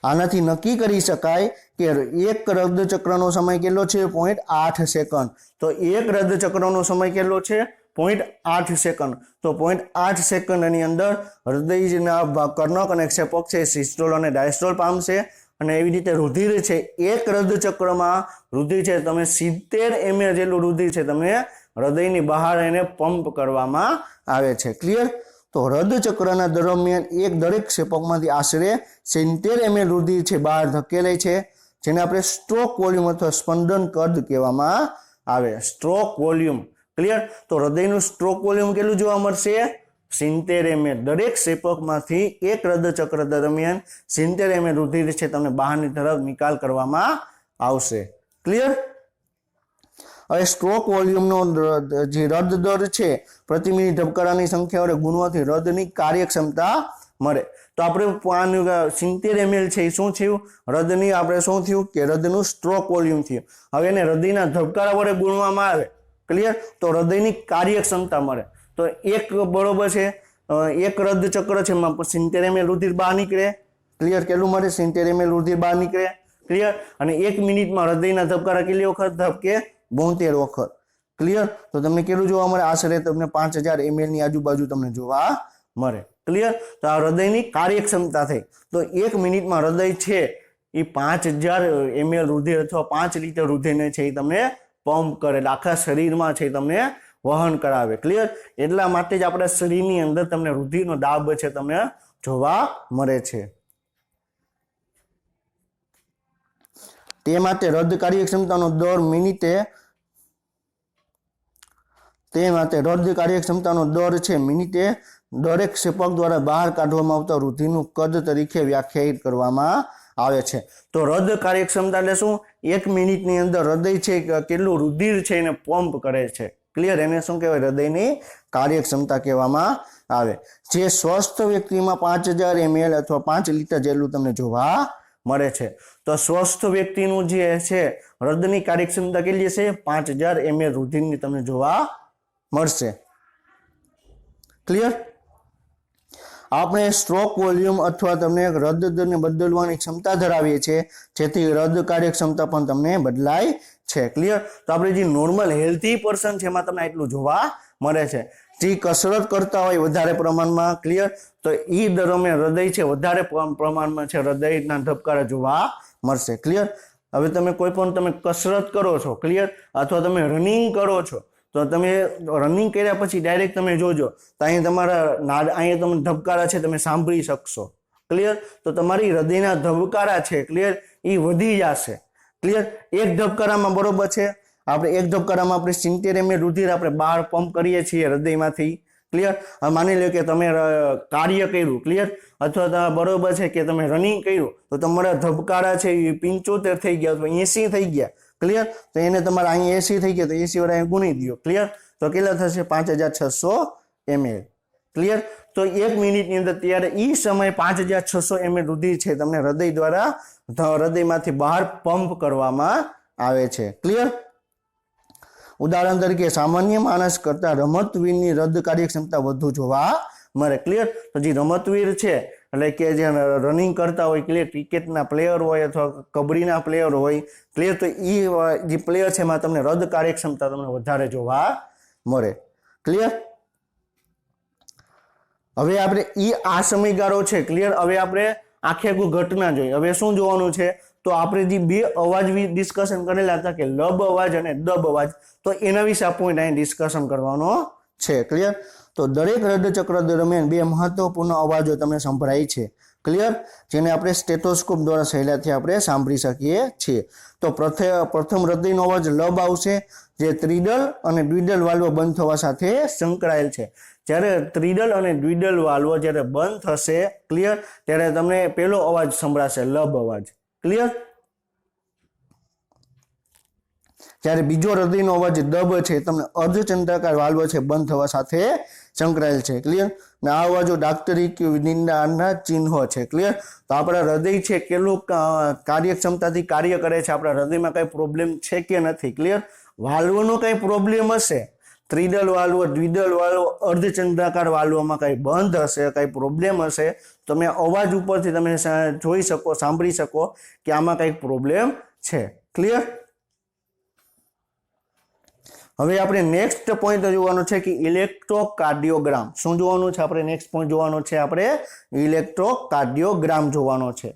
આનાથી નક્કી કરી શકાય કે 1 હૃદય ચક્રનો સમય કેટલો છે, 0.8 સેકન્ડ. તો 1 હૃદય ચક્રનો સમય કેટલો છે, 0.8 સેકન્ડ. તો 0.8 સેકન્ડની અંદર હૃદયના કર્ણક અને ક્ષેપક છે સિસ્ટોલ અને ડાયસ્ટોલ પામશે. અને એવી રીતે રુધિર છે 1 હૃદય ચક્રમાં રુધિર છે તમે 70 ml જેટલું રુધિર છે તમે હૃદયની બહાર એને પંપ કરવામાં આવે છે. ક્લિયર? તો હૃદય ચક્રના દરમિયાન દરેક ક્ષેપકમાંથી આશરે 70 ml રુધિર છે બહાર ધકેલાય છે, જેને આપણે સ્ટ્રોક વોલ્યુમ અથવા સ્પંદન કદ કહેવામાં આવે. Stroke volume. ક્લિયર? તો હૃદયનું સ્ટ્રોક વોલ્યુમ કેટલું જોવા મળશે, 70 ml. દરેક ક્ષેપકમાંથી 1 હૃદય ચક્ર દરમિયાન 70 ml રુધિર છે તમને બહારની તરફ નિકાલ કરવામાં આવશે. ક્લિયર? હવે સ્ટ્રોક વોલ્યુમનો જે રદ દર છે પ્રતિ મિનિટ ધબકારાની સંખ્યા વડે ગુણવાથી રદની કાર્યક્ષમતા મળે. તો આપણે 70 ml છે એ શું થયું? રદની આપણે શું થયું કે રદનું સ્ટ્રોક વોલ્યુમ થયું. હવે એને હૃદયના ધબકારા વડે ગુણવામાં આવે, ક્લિયર, તો હૃદયની કાર્યક્ષમતા મળે. તો એક બરોબર છે, એક રદ ચક્ર છે એમાં 70 ml રુધિર બહાર નીકળે, ક્લિયર, કેટલું મળે? 70 ml રુધિર બહાર નીકળે, ક્લિયર. અને 1 મિનિટમાં હૃદયના ધબકારા કેટલી વખત ધબકે? 72 વખત, ક્લિયર. તો તમને કેટલું જોવા મળે? આશરે તમને 5000 ml ની આજુબાજુ તમને જોવા મળે, ક્લિયર. તો આ હૃદયની કાર્યક્ષમતા થઈ. તો 1 મિનિટમાં હૃદય છે એ 5000 ml રુધિર અથવા 5 લીટર રુધિરને છે એ તમને પંપ કરે, આખા શરીરમાં છે તમને વહન કરાવે, ક્લિયર. એટલા માટે જ આપણા શરીરની અંદર તમને રુધિરનો દાબ છે તમને જોવા મળે છે. તે માટે રદ કાર્યક્ષમતાનો દર છે મિનિટે દરેક ક્ષેપક દ્વારા બહાર કાઢવામાં આવતા રુધિરનું કદ તરીકે વ્યાખ્યાયિત કરવામાં આવે છે. તો રદ કાર્યક્ષમતા એટલે શું? 1 મિનિટની અંદર હૃદય છે કેટલું રુધિર છે એને પંપ કરે છે, ક્લિયર. એને શું કહેવાય? હૃદયની કાર્યક્ષમતા કહેવામાં આવે. જે સ્વસ્થ વ્યક્તિમાં 5000 ml અથવા 5 લીટર જેટલું તમને જોવા મળે છે. તો સ્વસ્થ વ્યક્તિનું જે છે હૃદયની કાર્યક્ષમતા કેટલી છે? 5000 ml રુધિરની તમને જોવા મળશે, ક્લિયર. આપણે સ્ટ્રોક વોલ્યુમ અથવા તમને રદ દરને બદલવાની ક્ષમતા ધરાવીએ છીએ, જેથી રદ કાર્યક્ષમતા પણ તમને બદલાય છે, ક્લિયર. તો આપણે જે નોર્મલ હેલ્ધી પર્સન છે એમાં તમને એટલું જોવા મળે છે. જે કસરત કરતા હોય વધારે પ્રમાણમાં, ક્લિયર, તો એ દરમિયાન હૃદય છે વધારે પ્રમાણમાં છે હૃદયના ધબકારા જોવા મળશે, ક્લિયર. હવે તમે કોઈ પણ તમે કસરત કરો છો, ક્લિયર, અથવા તમે રનિંગ કરો છો, તો તમે રનિંગ કર્યા પછી ડાયરેક્ટ તમે જોજો તો અહીંયા તમે ધબકારા છે તમે સાંભળી શકશો, ક્લિયર. તો તમારી હૃદયના ધબકારા છે, ક્લિયર, એ વધી જશે, ક્લિયર. એક ધબકારામાં બરોબર છે આપણે 70 ml રુધિર આપણે બહાર પંપ કરીએ છીએ હૃદયમાંથી, ક્લિયર. માની લો કે તમે કાર્ય કર્યું, ક્લિયર, અથવા બરોબર છે કે તમે રનિંગ કર્યું તો તમારા ધબકારા છે એ 75 થઈ ગયા અથવા 80 થઈ ગયા, ક્લિયર. તો એને તમારે અહીંયા 80 થઈ ગયા તો 80 વડે અહીંયા ગુણી દો, ક્લિયર. તો કેટલા થશે? 5600 ml, ક્લિયર. તો 1 મિનિટની અંદર ત્યારે એ સમયે 5600 ml રુધિર છે તમને હૃદય દ્વારા હૃદયમાંથી બહાર પંપ કરવામાં આવે છે, ક્લિયર. ઉદાહરણ તરીકે સામાન્ય માણસ કરતા રમતવીરની રદ કાર્યક્ષમતા વધુ જોવા મળે, ક્લિયર. તો જે રમતવીર છે એટલે કે જે રનિંગ કરતા હોય, ક્લિયર, ક્રિકેટના પ્લેયર હોય અથવા કબડ્ડીના પ્લેયર હોય, ક્લિયર, તો એ જે પ્લેયર છે એમાં તમને રદ કાર્યક્ષમતા તમને વધારે જોવા મળે, ક્લિયર. હવે આપણે આ સમયગાળો છે, ક્લિયર. હવે આપણે આખી ઘટના જોઈએ. હવે શું જોવાનું છે? તો આપણે જે બે અવાજ ડિસ્કશન કરેલા હતા કે લબ અવાજ અને દબ અવાજ, તો એના વિશે આ પોઈન્ટ અહીં ડિસ્કશન કરવાનો છે, ક્લિયર. તો દરેક હૃદયચક્ર દરમિયાન બે મહત્વપૂર્ણ અવાજો તમને સંભળાય છે, ક્લિયર, જેને આપણે સ્ટેથોસ્કોપ દ્વારા સહેલાઈથી આપણે સાંભળી શકીએ છીએ. તો પ્રથમ હૃદયનો અવાજ લબ આવશે, જે ત્રિદલ અને દ્વિદલ વાલ્વ બંધ થવા સાથે સંકળાયેલ છે. જ્યારે ત્રિદલ અને દ્વિદલ વાલ્વ જ્યારે બંધ થશે, ક્લિયર, ત્યારે તમને પહેલો અવાજ સંભળાશે લબ અવાજ, ક્લિયર. જ્યારે બીજો હૃદયનો અવાજ દબ છે તમને અર્ધચંદ્રાકાર વાલ્વ છે બંધ થવા સાથે સંકળાયેલ છે, ક્લિયર. ને આ અવાજો ડાક્ટરી નિંદાના ચિહ્નો છે, ક્લિયર. તો આપણા હૃદય છે કેટલું કાર્યક્ષમતાથી કાર્ય કરે છે, આપણા હૃદયમાં કઈ પ્રોબ્લેમ છે કે નથી, ક્લિયર. વાલ્વનો કઈ પ્રોબ્લેમ હશે, ત્રિદલ વાલ્વ, દ્વિદલ વાલ્વ, અર્ધચંદ્રાકાર વાલ્વમાં કઈ બંધ હશે, કઈ પ્રોબ્લેમ હશે, તમે અવાજ ઉપરથી તમે જોઈ શકો, સાંભળી શકો કે આમાં કઈક પ્રોબ્લેમ છે, ક્લિયર. હવે આપણે નેક્સ્ટ પોઈન્ટ જોવાનું છે કે ઇલેક્ટ્રોકાર્ડિયોગ્રામ. શું જોવાનું છે? આપણે નેક્સ્ટ પોઈન્ટ જોવાનો છે, આપણે ઇલેક્ટ્રોકાર્ડિયોગ્રામ જોવાનો છે,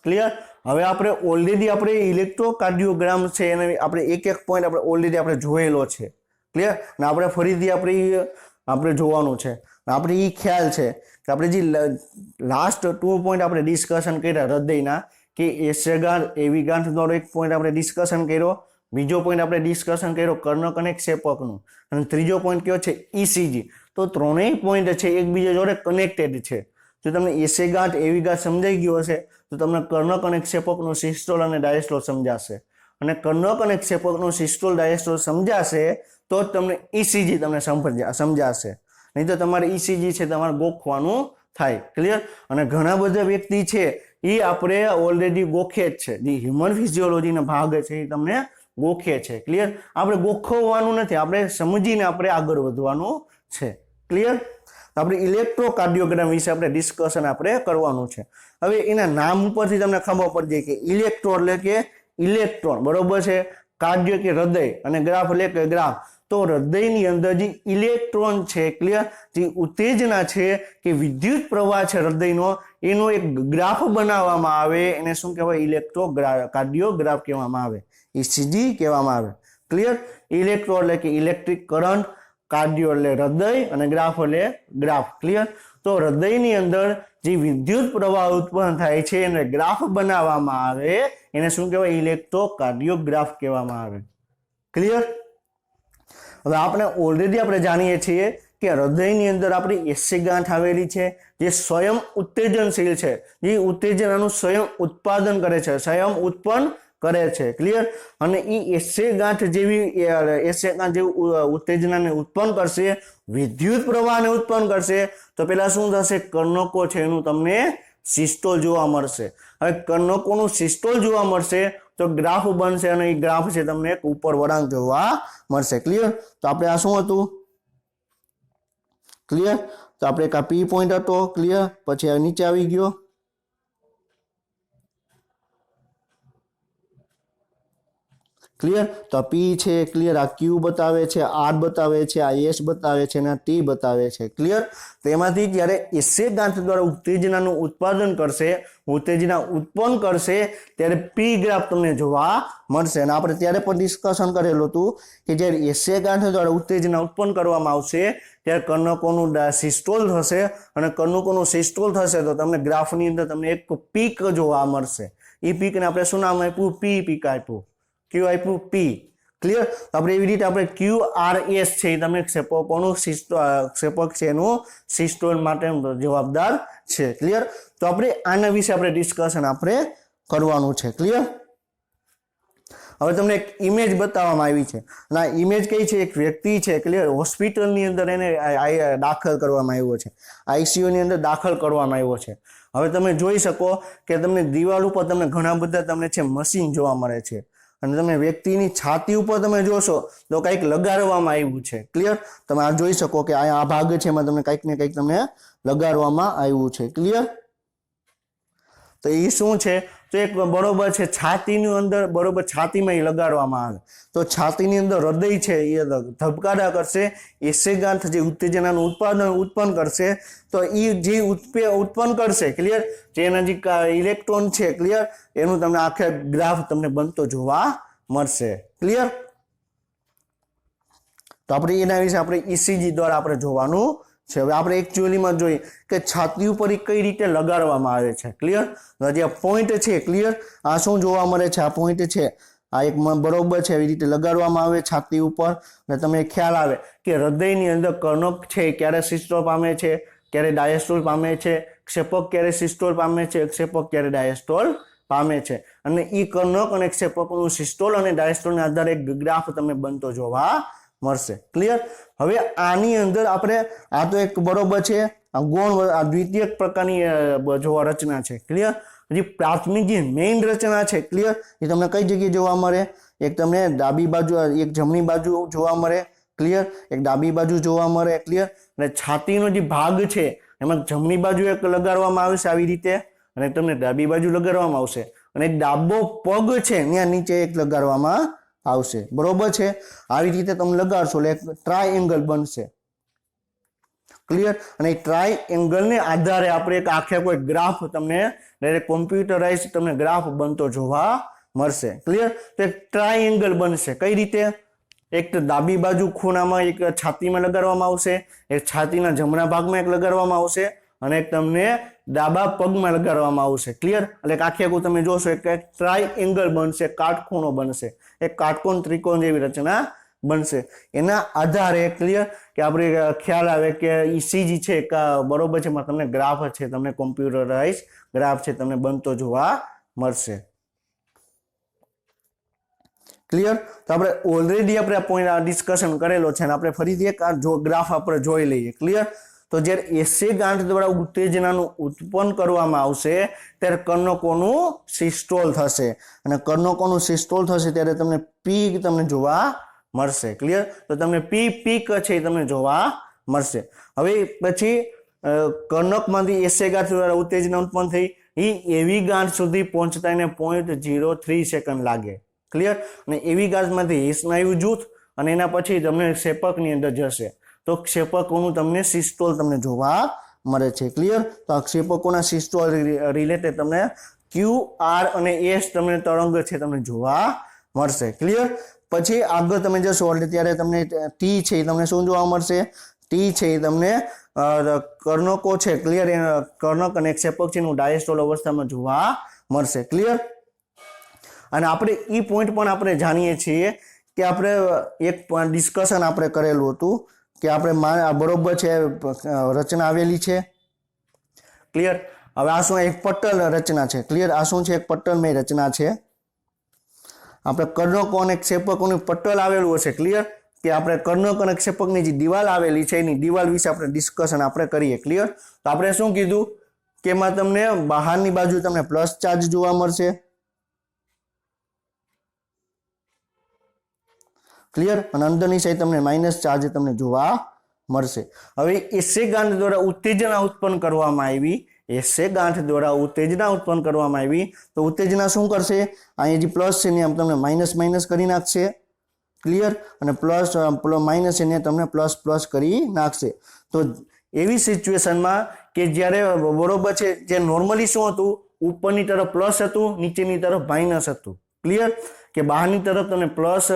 ક્લિયર. હવે આપણે ઓલરેડી આપણે ઇલેક્ટ્રોકાર્ડિયોગ્રામ છે એને આપણે એક પોઈન્ટ આપણે ઓલરેડી આપણે જોયેલો છે, ક્લિયર. ને આપણે ફરીથી આપણે જોવાનું છે. આપણે એ ખ્યાલ છે કે આપણે જે લાસ્ટ 2 પોઈન્ટ આપણે ડિસ્કશન કર્યા હૃદયના કે એસે ગાંઠ, એવી ગાંઠનો એક પોઈન્ટ આપણે ડિસ્કશન કર્યો, બીજો પોઈન્ટ આપણે ડિસ્કશન કર્યો કર્ણક અને ક્ષેપકનું, અને ત્રીજો પોઈન્ટ કયો છે? ECG. તો ત્રણેય પોઈન્ટ છે એકબીજા જોડે કનેક્ટેડ છે. જો તમને એસે ગાંઠ, એવી ગાંઠ સમજાઈ ગયો હશે તો તમને કર્ણક અને ક્ષેપકનું સિસ્ટોલ અને ડાયસ્ટોલ સમજાશે. અને કર્ણક અને ક્ષેપકનું સિસ્ટોલ ડાયસ્ટોલ સમજાશે તો જ તમને ઈસીજી તમને સમજાશે, નહીં તો તમારે ઈસીજી છે તમારે ગોખવાનું થાય. ક્લિયર. અને ઘણા બધા વ્યક્તિ છે એ આપણે ઓલરેડી ગોખે જ છે, જે હ્યુમન ફિઝિયોલોજીનો ભાગ છે એ તમને ગોખે છે. ક્લિયર. આપણે ગોખવાનું નથી, આપણે સમજીને આપણે આગળ વધવાનું છે. ક્લિયર. આપણે ઇલેક્ટ્રોકાર્ડિયોગ્રામ વિશે આપણે ડિસ્કશન આપણે કરવાનું છે. હવે એના નામ ઉપરથી તમને ખબર પડી જાય કે ઇલેક્ટ્રો એટલે કે ઇલેક્ટ્રોન, બરોબર છે. કાર્ડિયો કે હૃદય, અને ગ્રાફ એટલે કે ગ્રાફ. તો હૃદયની અંદર જે ઇલેક્ટ્રોન છે, ક્લિયર, જે ઉત્તેજના છે કે વિદ્યુત પ્રવાહ છે હૃદયનો, એનો એક ગ્રાફ બનાવવામાં આવે, એને શું કહેવાય? ઇલેક્ટ્રોકાર્ડિયોગ્રાફ કહેવામાં આવે, ઈસીજી કહેવામાં આવે. ક્લિયર. ઇલેક્ટ્રો એટલે કે ઇલેક્ટ્રિક કરંટ, કાર્ડિયો એટલે હૃદય, અને ગ્રાફ એટલે ગ્રાફ. ક્લિયર. તો હૃદયની અંદર જે વિદ્યુત પ્રવાહ ઉત્પન્ન થાય છે એને ગ્રાફ બનાવવામાં આવે, એને શું કહેવાય? ઇલેક્ટ્રોકાર્ડિયોગ્રાફ કહેવામાં આવે. ક્લિયર. હવે આપણે ઓલરેડી આપણે જાણીએ છીએ કે હૃદયની અંદર આપણી એસી ગાંઠ આવેલી છે, જે સ્વયં ઉત્તેજનશીલ છે, જે ઉત્તેજનાનું સ્વયં ઉત્પાદન કરે છે, સ્વયં ઉત્પન્ન કરે છે. ક્લિયર. અને એ એસી ગાંઠ જેવી ઉત્તેજનાને ઉત્પન્ન કરશે, વિદ્યુત પ્રવાહને ઉત્પન્ન કરશે, તો પેલા શું થશે? કર્ણકો છે એનું તમને સિસ્ટોલ જોવા મળશે. હવે કર્ણકોનું સિસ્ટોલ જોવા મળશે તો ગ્રાફ બનશે, અને એ ગ્રાફ છે તમને એક ઉપર વળાંક જોવા મળશે. ક્લિયર. તો આપણે આ શું હતું? ક્લિયર. તો આપણે એક આ પી પોઈન્ટ હતો. ક્લિયર. પછી આ નીચે આવી ગયો. ક્લિયર. તો પી છે, ક્લિયર, આ ક્યુ બતાવે છે, આર બતાવે છે, આ એસ બતાવે છે, અને આ ટી બતાવે છે. ક્લિયર. તો એમાંથી જ્યારે એસી ગાંઠ દ્વારા ઉત્તેજનાનું ઉત્પાદન કરશે, ઉત્તેજના ઉત્પન્ન કરશે, ત્યારે પી ગ્રાફ તમને જોવા મળશે. અને આપણે ત્યારે પણ ડિસ્કશન કરેલું હતું કે જ્યારે એસી ગાંઠ દ્વારા ઉત્તેજના ઉત્પન્ન કરવામાં આવશે ત્યારે કર્ણકોનું સિસ્ટોલ થશે, અને કર્ણકોનું સિસ્ટોલ થશે તો તમને ગ્રાફની અંદર તમને એક પીક જોવા મળશે. એ પીકને આપણે શું નામ આપ્યું? પી પીક આપ્યું. ક્યુ આપ્યું? પી. ક્લિયર. તો આપણે એવી રીતે આપણે ક્યુ આર એસ છે એ તમને ક્ષેપકોનું ક્ષેપક છે એનું સિસ્ટોલ માટે જવાબદાર છે. ક્લિયર. તો આપણે આના વિશે આપણે ડિસ્કશન આપણે કરવાનું છે. ક્લિયર. હવે તમને એક ઇમેજ બતાવવામાં આવી છે, અને આ ઇમેજ કઈ છે? એક વ્યક્તિ છે, ક્લિયર, હોસ્પિટલની અંદર એને દાખલ કરવામાં આવ્યો છે, આઈસીયુની અંદર દાખલ કરવામાં આવ્યો છે. હવે તમે જોઈ શકો કે તમને દિવાલ ઉપર તમને ઘણા બધા તમને છે મશીન જોવા મળે છે, અને તમે વ્યક્તિની છાતી ઉપર તમે જોશો તો કંઈક લગાડવામાં આવ્યું છે. ક્લિયર. તમે આ જોઈ શકો કે આ ભાગ છે એમાં તમને કંઈક ને કંઈક તમને લગાડવામાં આવ્યું છે. ક્લિયર. તો એ શું છે? તો એક બરોબર છે છાતીની અંદર, બરોબર છાતીમાં એ લગાડવામાં આવે તો છાતીની અંદર હૃદય છે એ ધબકારા કરશે, એસી ગાંઠ જે ઉત્તેજનાનું ઉત્પન્ન કરશે, તો એ જે ઉત્પન્ન કરશે, ક્લિયર, જે એના જે ઇલેક્ટ્રોન છે, ક્લિયર, એનું તમને આખે ગ્રાફ તમને બનતો જોવા મળશે. ક્લિયર. તો આપણે એના વિશે આપણે ઈસીજી દ્વારા આપણે જોવાનું છે. હવે આપણે એકચ્યુઅલીમાં જોઈએ કે છાતી ઉપર કઈ રીતે લગાડવામાં આવે છે. ક્લિયર. જે પોઈન્ટ છે, ક્લિયર, આ શું જોવા મળે છે? આ પોઈન્ટ છે, આ એક બરોબર છે, એવી રીતે લગાડવામાં આવે છાતી ઉપર, અને તમને ખ્યાલ આવે કે હૃદયની અંદર કર્ણક છે ક્યારે સિસ્ટોલ પામે છે, ક્યારે ડાયસ્ટોલ પામે છે, ક્ષેપક ક્યારે સિસ્ટોલ પામે છે, ક્ષેપક ક્યારે ડાયસ્ટોલ પામે છે, અને ઈ કર્ણક અને ક્ષેપકનું સિસ્ટોલ અને ડાયસ્ટોલના આધારે એક ગ્રાફ તમને બનતો જોવા મળશે. ક્લિયર. હવે આની અંદર આપણે આ તો એક બરોબર છે ગૌણ દ્વિતીયક પ્રકારની જોવા રચના છે. ક્લિયર. જે પ્રાથમિક જે મેઇન રચના છે, ક્લિયર, એ તમને કઈ જગ્યાએ જોવા મળે? એક તમને ડાબી બાજુ, એક જમણી બાજુ જોવા મળે. ક્લિયર. એક ડાબી બાજુ જોવા મળે. ક્લિયર. અને છાતીનો જે ભાગ છે એમાં જમણી બાજુ એક લગાડવામાં આવશે આવી રીતે, અને તમને ડાબી બાજુ લગાડવામાં આવશે, અને ડાબો પગ છે ત્યાં નીચે એક લગાડવામાં આવશે. બરોબર છે. આવી રીતે તમે લગાડશો એટલે એક ટ્રાયએંગલ બનશે. ક્લિયર. અને ટ્રાયએંગલને આધારે આપણે એક આખે કોઈ ગ્રાફ તમને ડાયરેક્ટ કોમ્પ્યુટરાઇઝ તમને ગ્રાફ બનતો જોવા મળશે. ક્લિયર. તો એક ટ્રાયએંગલ બનશે. કઈ રીતે? એક તો ડાબી બાજુ ખૂણામાં એક છાતીમાં લગાડવામાં આવશે, એક છાતીના જમણા ભાગમાં એક લગાડવામાં આવશે, અને એક તમને ડાબા પગમાં લગાડવામાં આવશે. ક્લિયર. એટલે આખી આખું તમે જોશો એક ટ્રાયએંગલ બનશે, કાટખૂણો બનશે, એક કાટકોણ ત્રિકોણ જેવી રચના બનશે. એના આધારે, ક્લિયર, કે આપણે ખ્યાલ આવે કે ઈસીજી છે બરોબર છે, તમને ગ્રાફ છે, તમને કોમ્પ્યુટરાઇઝ ગ્રાફ છે તમને બનતો જોવા મળશે. ક્લિયર? તો આપણે ઓલરેડી આપણે આ પોઈન્ટ ડિસ્કશન કરેલો છે અને આપણે ફરીથી એક ગ્રાફ આપણે જોઈ લઈએ. ક્લિયર? તો જ્યારે એસે ગાંઠ દ્વારા ઉત્તેજનાનું ઉત્પન્ન કરવામાં આવશે ત્યારે કર્ણકોનું સિસ્ટોલ થશે અને કર્ણકોનું સિસ્ટોલ થશે ત્યારે તમને પી તમને જોવા મળશે. ક્લિયર? તો તમને પી પીક છે એ તમને જોવા મળશે. હવે પછી કર્ણકમાંથી એસે ગાંઠ દ્વારા ઉત્તેજના ઉત્પન્ન થઈ એ એવી ગાંઠ સુધી પહોંચતા એને 0.03 સેકન્ડ લાગે. ક્લિયર? અને એવી ગાંઠમાંથી સ્નાયુ જૂથ અને એના પછી તમને ક્ષેપકની અંદર જશે તો ક્ષેપકોનું તમને સિસ્ટોલ તમને જોવા મળે છે. ક્લિયર? તો આ ક્ષેપકોના સિસ્ટોલ રિલેટેડ તમને ક્યુ આર અને એસ તમને તરંગ છે તમને જોવા મળશે. ક્લિયર? પછી આગળ તમે જશો એટલે ત્યારે તમને ટી છે એ તમને શું જોવા મળશે? ટી છે એ તમને કર્ણકો છે. ક્લિયર? કર્ણક અને ક્ષેપક છે એનું ડાયસ્ટોલ અવસ્થામાં જોવા મળશે. ક્લિયર? અને આપણે એ પોઈન્ટ પણ આપણે જાણીએ છીએ કે આપણે એક ડિસ્કશન આપણે કરેલું હતું કે આપણે બરોબર છે રચના આવેલી છે. ક્લિયર? હવે આ શું એક પટલ રચના છે. ક્લિયર? આ શું છે? એક પટલમય રચના છે. આપણે કર્ણકો અને ક્ષેપકોનું પટલ આવેલું હશે. ક્લિયર? કે આપણે કર્ણક અને ક્ષેપકની જે દિવાલ આવેલી છે એની દિવાલ વિશે આપણે ડિસ્કશન આપણે કરીએ. ક્લિયર? તો આપણે શું કીધું કે એમાં તમને બહારની બાજુ તમને પ્લસ ચાર્જ જોવા મળશે. ક્લિયર? અને અંદરની સાઈડ તમને માઇનસ ચાર્જ તમને જોવા મળશે. હવે એસે ગાંઠ દ્વારા ઉત્તેજના ઉત્પન્ન કરવામાં આવી. એસે ગાંઠ દ્વારા ઉત્તેજના ઉત્પન્ન કરવામાં આવી તો ઉત્તેજના શું કરશે? અહીંયા જે પ્લસ છે ને આમ તમને માઇનસ માઇનસ કરી નાખશે. ક્લિયર? અને પ્લસ માઇનસ એને તમને પ્લસ પ્લસ કરી નાખશે. તો એવી સિચ્યુએશનમાં કે જ્યારે બરોબર છે જે નોર્મલી શું હતું ઉપરની તરફ પ્લસ હતું નીચેની તરફ માઇનસ હતું. ક્લિયર? કે બહારની તરફ તમે પ્લસ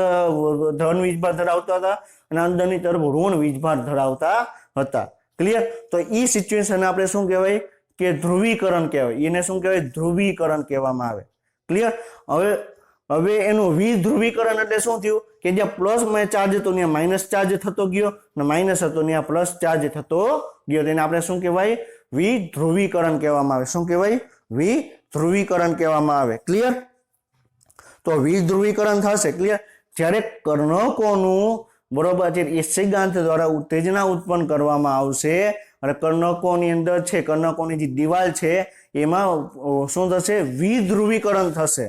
ધન વીજભાર ધરાવતા હતા અને અંદરની તરફ ઋણ વીજભાર ધરાવતા હતા. ક્લિયર? તો એ સિચ્યુએશન આપણે શું કહેવાય કે ધ્રુવીકરણ કહેવાય. એને શું કહેવાય? ધ્રુવીકરણ કહેવામાં આવે. ક્લિયર? હવે એનું વિધ્રુવીકરણ એટલે શું થયું કે જ્યાં પ્લસ ચાર્જ હતો ત્યાં માઇનસ ચાર્જ થતો ગયો અને માઇનસ હતો ત્યાં પ્લસ ચાર્જ થતો ગયો. તેને આપણે શું કહેવાય? વિધ્રુવીકરણ કહેવામાં આવે. શું કહેવાય? વિધ્રુવીકરણ કહેવામાં આવે. ક્લિયર? તો વિધ્રુવીકરણ થશે. ક્લિયર? જ્યારે કર્ણકોનું બરોબર છે એસે ગાંઠ દ્વારા ઉત્તેજના ઉત્પન્ન કરવામાં આવશે અને કર્ણકોની અંદર છે કર્ણકોની જે દિવાલ છે એમાં શું થશે? વિધ્રુવીકરણ થશે.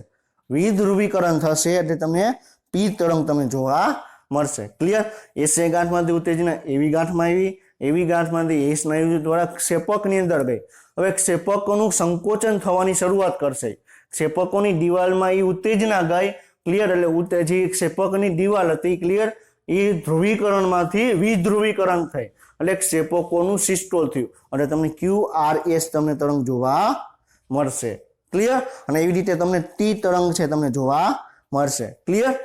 વિધ્રુવીકરણ થશે એટલે તમને પી તરંગ તમને જોવા મળશે. ક્લિયર? એસે ગાંઠમાંથી ઉત્તેજના એવી ગાંઠમાં આવી એવી ગાંઠમાંથી એ સ્નાયુ દ્વારા ક્ષેપકની અંદર ગઈ. હવે ક્ષેપકોનું સંકોચન થવાની શરૂઆત કરશે. ક્ષેપકોની દિવાલમાં એ ઉત્તેજના ગઈ. ક્લિયર? એટલે જે ક્ષેપકની દિવાલ હતી ક્લિયર એ ધ્રુવીકરણમાંથી વિધ્રુવીકરણ થઈ એટલે ક્ષેપકોનું સિસ્ટોલ થયું અને તમને ક્યુ આર એસ તમને તરંગ જોવા મળશે. ક્લિયર? અને એવી રીતે તમને ટી તરંગ છે તમને જોવા મળશે. ક્લિયર?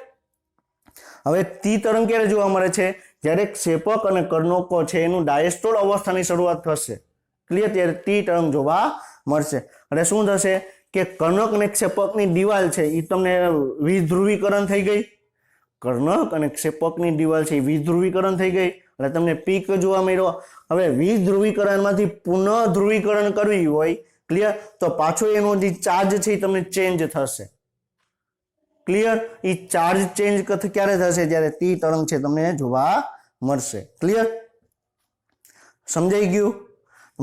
હવે ટી તરંગ ક્યારે જોવા મળે છે? જ્યારે ક્ષેપક અને કર્ણકો છે એનું ડાયસ્ટોલ અવસ્થાની શરૂઆત થશે. ક્લિયર? ત્યારે ટી તરંગ જોવા મળશે. અને શું થશે કે કર્ણક અને ક્ષેપકની દિવાલ છે એ તમને વિધ્રુવીકરણ થઈ ગઈ. કર્ણક અને ક્ષેપકની દિવાલ છે એ વિધ્રુવીકરણ થઈ ગઈ એટલે તમને પીક જોવા મળ્યો. હવે વિધ્રુવીકરણમાંથી પુનઃ ધ્રુવીકરણ કરવી હોય ક્લિયર તો પાછો એનો જે ચાર્જ છે એ તમને ચેન્જ થશે. ક્લિયર? એ ચાર્જ ચેન્જ ક્યારે થશે? જ્યારે ટી તરંગ છે તમને જોવા મળશે. ક્લિયર? સમજાઈ ગયું?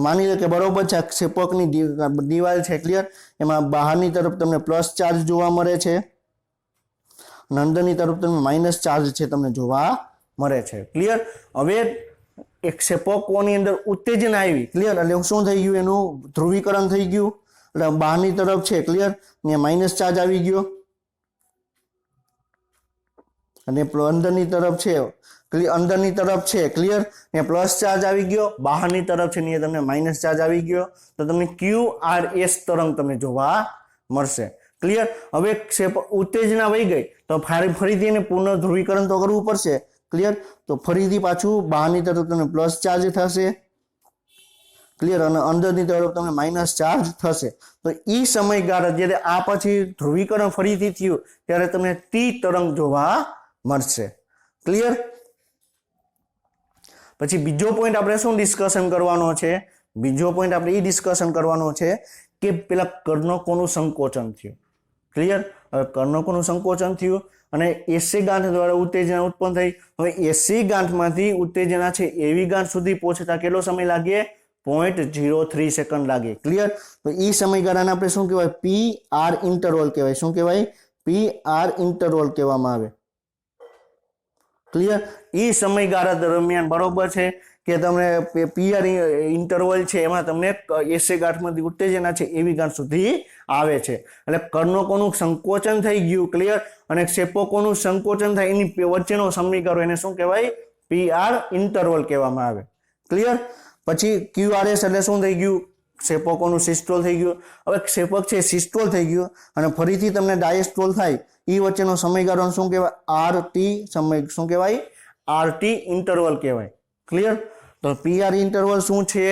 માની લો કે બરોબર છે ક્ષેપકની દિવાલ છે. ક્લિયર? એમાં બહારની તરફ તમને પ્લસ ચાર્જ જોવા મળે છે અને અંદરની તરફ તમને માઇનસ ચાર્જ છે તમને જોવા મળે છે. ક્લિયર? હવે એક ક્ષેપકોની અંદર ઉત્તેજના આવી. ક્લિયર? એટલે શું થઈ ગયું? એનું ધ્રુવીકરણ થઈ ગયું એટલે બહારની તરફ છે ક્લિયર ને માઇનસ ચાર્જ આવી ગયો અને અંદરની તરફ છે ક્લિયર ને પ્લસ ચાર્જ આવી ગયો. બહારની તરફ છે ને તમને માઇનસ ચાર્જ આવી ગયો તો તમને ક્યુ આર એસ તરંગ તમને જોવા મળશે. ક્લિયર? હવે ઉત્તેજના વહી ગઈ તો ફરીથી એને પુનઃ ધ્રુવીકરણ તો કરવું પડશે. ક્લિયર? તો ફરીથી પાછું બહારની તરફ તમને પ્લસ ચાર્જ થશે. ક્લિયર? અને અંદરની તરફ તમને માઇનસ ચાર્જ થશે. તો એ સમયગાળા જ્યારે આ પછી ધ્રુવીકરણ ફરીથી થયું ત્યારે તમને ટી તરંગ જોવા મળશે. ક્લિયર? પછી બીજો પોઈન્ટ આપણે શું ડિસ્કશન કરવાનો છે? બીજો પોઈન્ટ આપણે એ ડિસ્કશન કરવાનો છે કે પેલા કર્ણકોનું સંકોચન થયું. ક્લિયર? હવે કર્ણકોનું સંકોચન થયું અને એસી ગાંઠ દ્વારા ઉત્તેજના ઉત્પન્ન થઈ. હવે એસી ગાંઠમાંથી ઉત્તેજના છે એવી ગાંઠ સુધી પહોંચતા કેટલો સમય લાગે? 0.03 સેકન્ડ લાગે. ક્લિયર? તો એ સમયગાળાને આપણે શું કહેવાય? પી આર ઇન્ટરવલ કહેવાય. શું કહેવાય? પી આર ઇન્ટરવલ કહેવામાં આવે. ક્લિયર? એ સમયગાળા દરમિયાન બરોબર છે કે તમને પીઆર ઇન્ટરવલ છે એમાં તમને એસી ગાંઠમાંથી ઉત્તેજના છે એવી ગાંઠ સુધી આવે છે. એટલે કર્ણકોનું સંકોચન થઈ ગયું. ક્લિયર? અને ક્ષેપકોનું સંકોચન થાય એની વચ્ચેનો સમયગાળો એને શું કહેવાય? પીઆર ઇન્ટરવલ કહેવામાં આવે. ક્લિયર? પછી ક્યુઆરએસ એટલે શું થઈ ગયું? ક્ષેપકોનું સિસ્ટોલ થઈ ગયું. હવે ક્ષેપક છે સિસ્ટોલ થઈ ગયું અને ફરીથી તમને ડાયસ્ટોલ થાય એ વચ્ચેનો સમયગાળો શું કહેવાય? આરટી સમય શું કહેવાય? આરટી ઇન્ટરવલ કહેવાય. ક્લિયર? તો પીઆર ઇન્ટરવલ શું છે?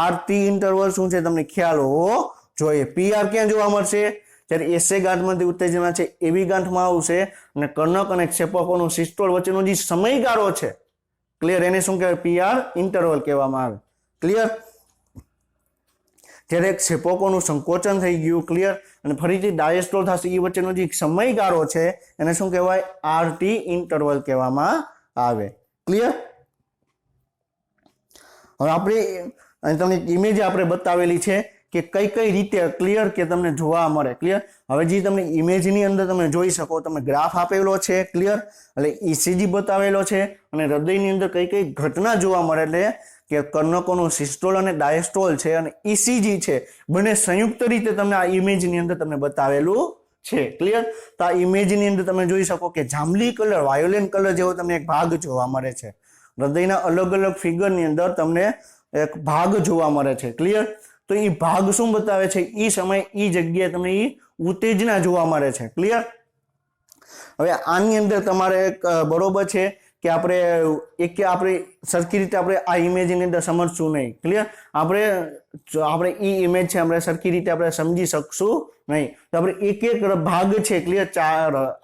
આરટી ઇન્ટરવલ શું છે? તમને ખ્યાલ હોવો જોઈએ. પીઆર ક્યાં જોવા મળશે? જ્યારે એસી ગાંઠમાંથી ઉત્તેજના છે એવી ગાંઠમાં આવશે અને કર્ણક અને ક્ષેપકોનું સિસ્ટોલ વચ્ચેનો જે સમયગાળો છે, ક્લિયર, એને શું કહેવાય? પીઆર ઇન્ટરવલ કહેવામાં આવે. ક્લિયર? જ્યારે ક્ષેપકોનું સંકોચન થઈ ગયું, ક્લિયર, અને ફરીથી ડાયસ્ટોલ થશે એ વચ્ચેનો જે સમયગાળો છે એને શું કહેવાય? આરટી ઇન્ટરવલ કહેવામાં આવે. ક્લિયર? હવે આપણે તમને ઇમેજ આપણે બતાવેલી છે કે કઈ રીતે, ક્લિયર, કે તમને જોવા મળે. ક્લિયર? હવે જે તમને ઇમેજની અંદર તમે જોઈ શકો, તમે ગ્રાફ આપેલો છે. ક્લિયર? એટલે ઈસીજી બતાવેલો છે અને હૃદયની અંદર કઈ ઘટના જોવા મળે, એટલે કે કર્ણકોનું સિસ્ટોલ અને ડાયસ્ટોલ છે અને ઈસીજી છે, બંને સંયુક્ત રીતે તમને આ ઇમેજની અંદર તમને બતાવેલું છે. ક્લિયર? તો આ ઇમેજની અંદર તમે જોઈ શકો કે જાંબલી કલર, વાયોલેટ કલર જેવો તમને એક ભાગ જોવા મળે છે. હૃદયના અલગ અલગ ફિગરની અંદર તમને એક ભાગ જોવા મળે છે. ક્લિયર? તો એ ભાગ શું બતાવે છે? એ સમય એ જગ્યાએ તમને એ ઉત્તેજના જોવા મળે છે. ક્લિયર? હવે આની અંદર તમારે બરોબર છે કે આપણે સરખી રીતે આપણે આ ઇમેજની અંદર સમજશું નહીં. ક્લિયર? આપણે એ ઇમેજ છે આપણે સરખી રીતે આપણે સમજી શકશું નહીં. તો આપણે એક ભાગ છે, ક્લિયર,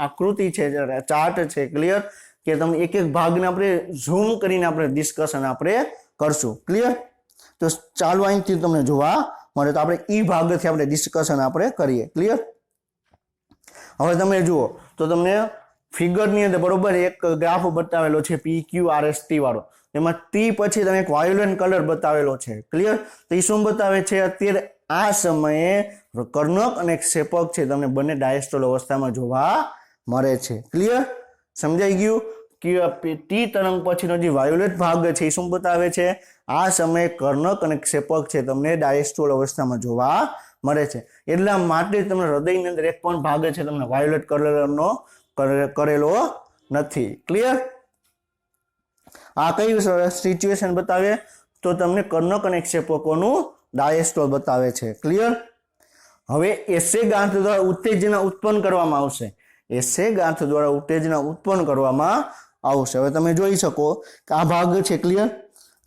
આકૃતિ છે, ચાર્ટ છે, ક્લિયર, કે તમે એક ભાગને આપણે ઝૂમ કરીને આપણે ડિસ્કશન આપણે કરશું. ક્લિયર? તો ચાલો અહીંથી તમને જોવા મળે. તો આપણે એ ભાગથી આપણે ડિસ્કશન આપણે કરીએ. ક્લિયર? હવે તમે જુઓ તો તમને ફિગરની અંદર બરોબર એક ગ્રાફ બતાવેલો છે PQRST વાળો. એમાં ટી પછી તમે એક વાયોલેટ કલર બતાવેલો છે. ક્લિયર? તો એ શું બતાવે છે? અત્યારે આ સમયે કર્ણક અને ક્ષેપક છે તમને બંને ડાયસ્ટોલ અવસ્થામાં જોવા મળે છે. ક્લિયર? સમજાઈ ગયું? ટી તરંગ પછીનો જે વાયોલેટ ભાગ છે એ શું બતાવે છે? આ સમયે કર્ણક અને ક્ષેપક છે તમને ડાયસ્ટોલ અવસ્થામાં જોવા મળે છે. એટલા માટે તમને હૃદયની અંદર એક પણ ભાગ છે તમને વાયોલેટ કલરનો કરેલો નથી. ક્લિયર? આ કઈ સિચ્યુએશન બતાવે? તો તમને કર્ણક અને ક્ષેપકોનું ડાયસ્ટોલ બતાવે છે. ક્લિયર? હવે એસે ગાંઠ દ્વારા ઉત્તેજના ઉત્પન્ન કરવામાં આવશે. એસે ગાંઠ દ્વારા ઉત્તેજના ઉત્પન્ન કરવામાં આવશે. હવે તમે જોઈ શકો કે આ ભાગ છે. ક્લિયર?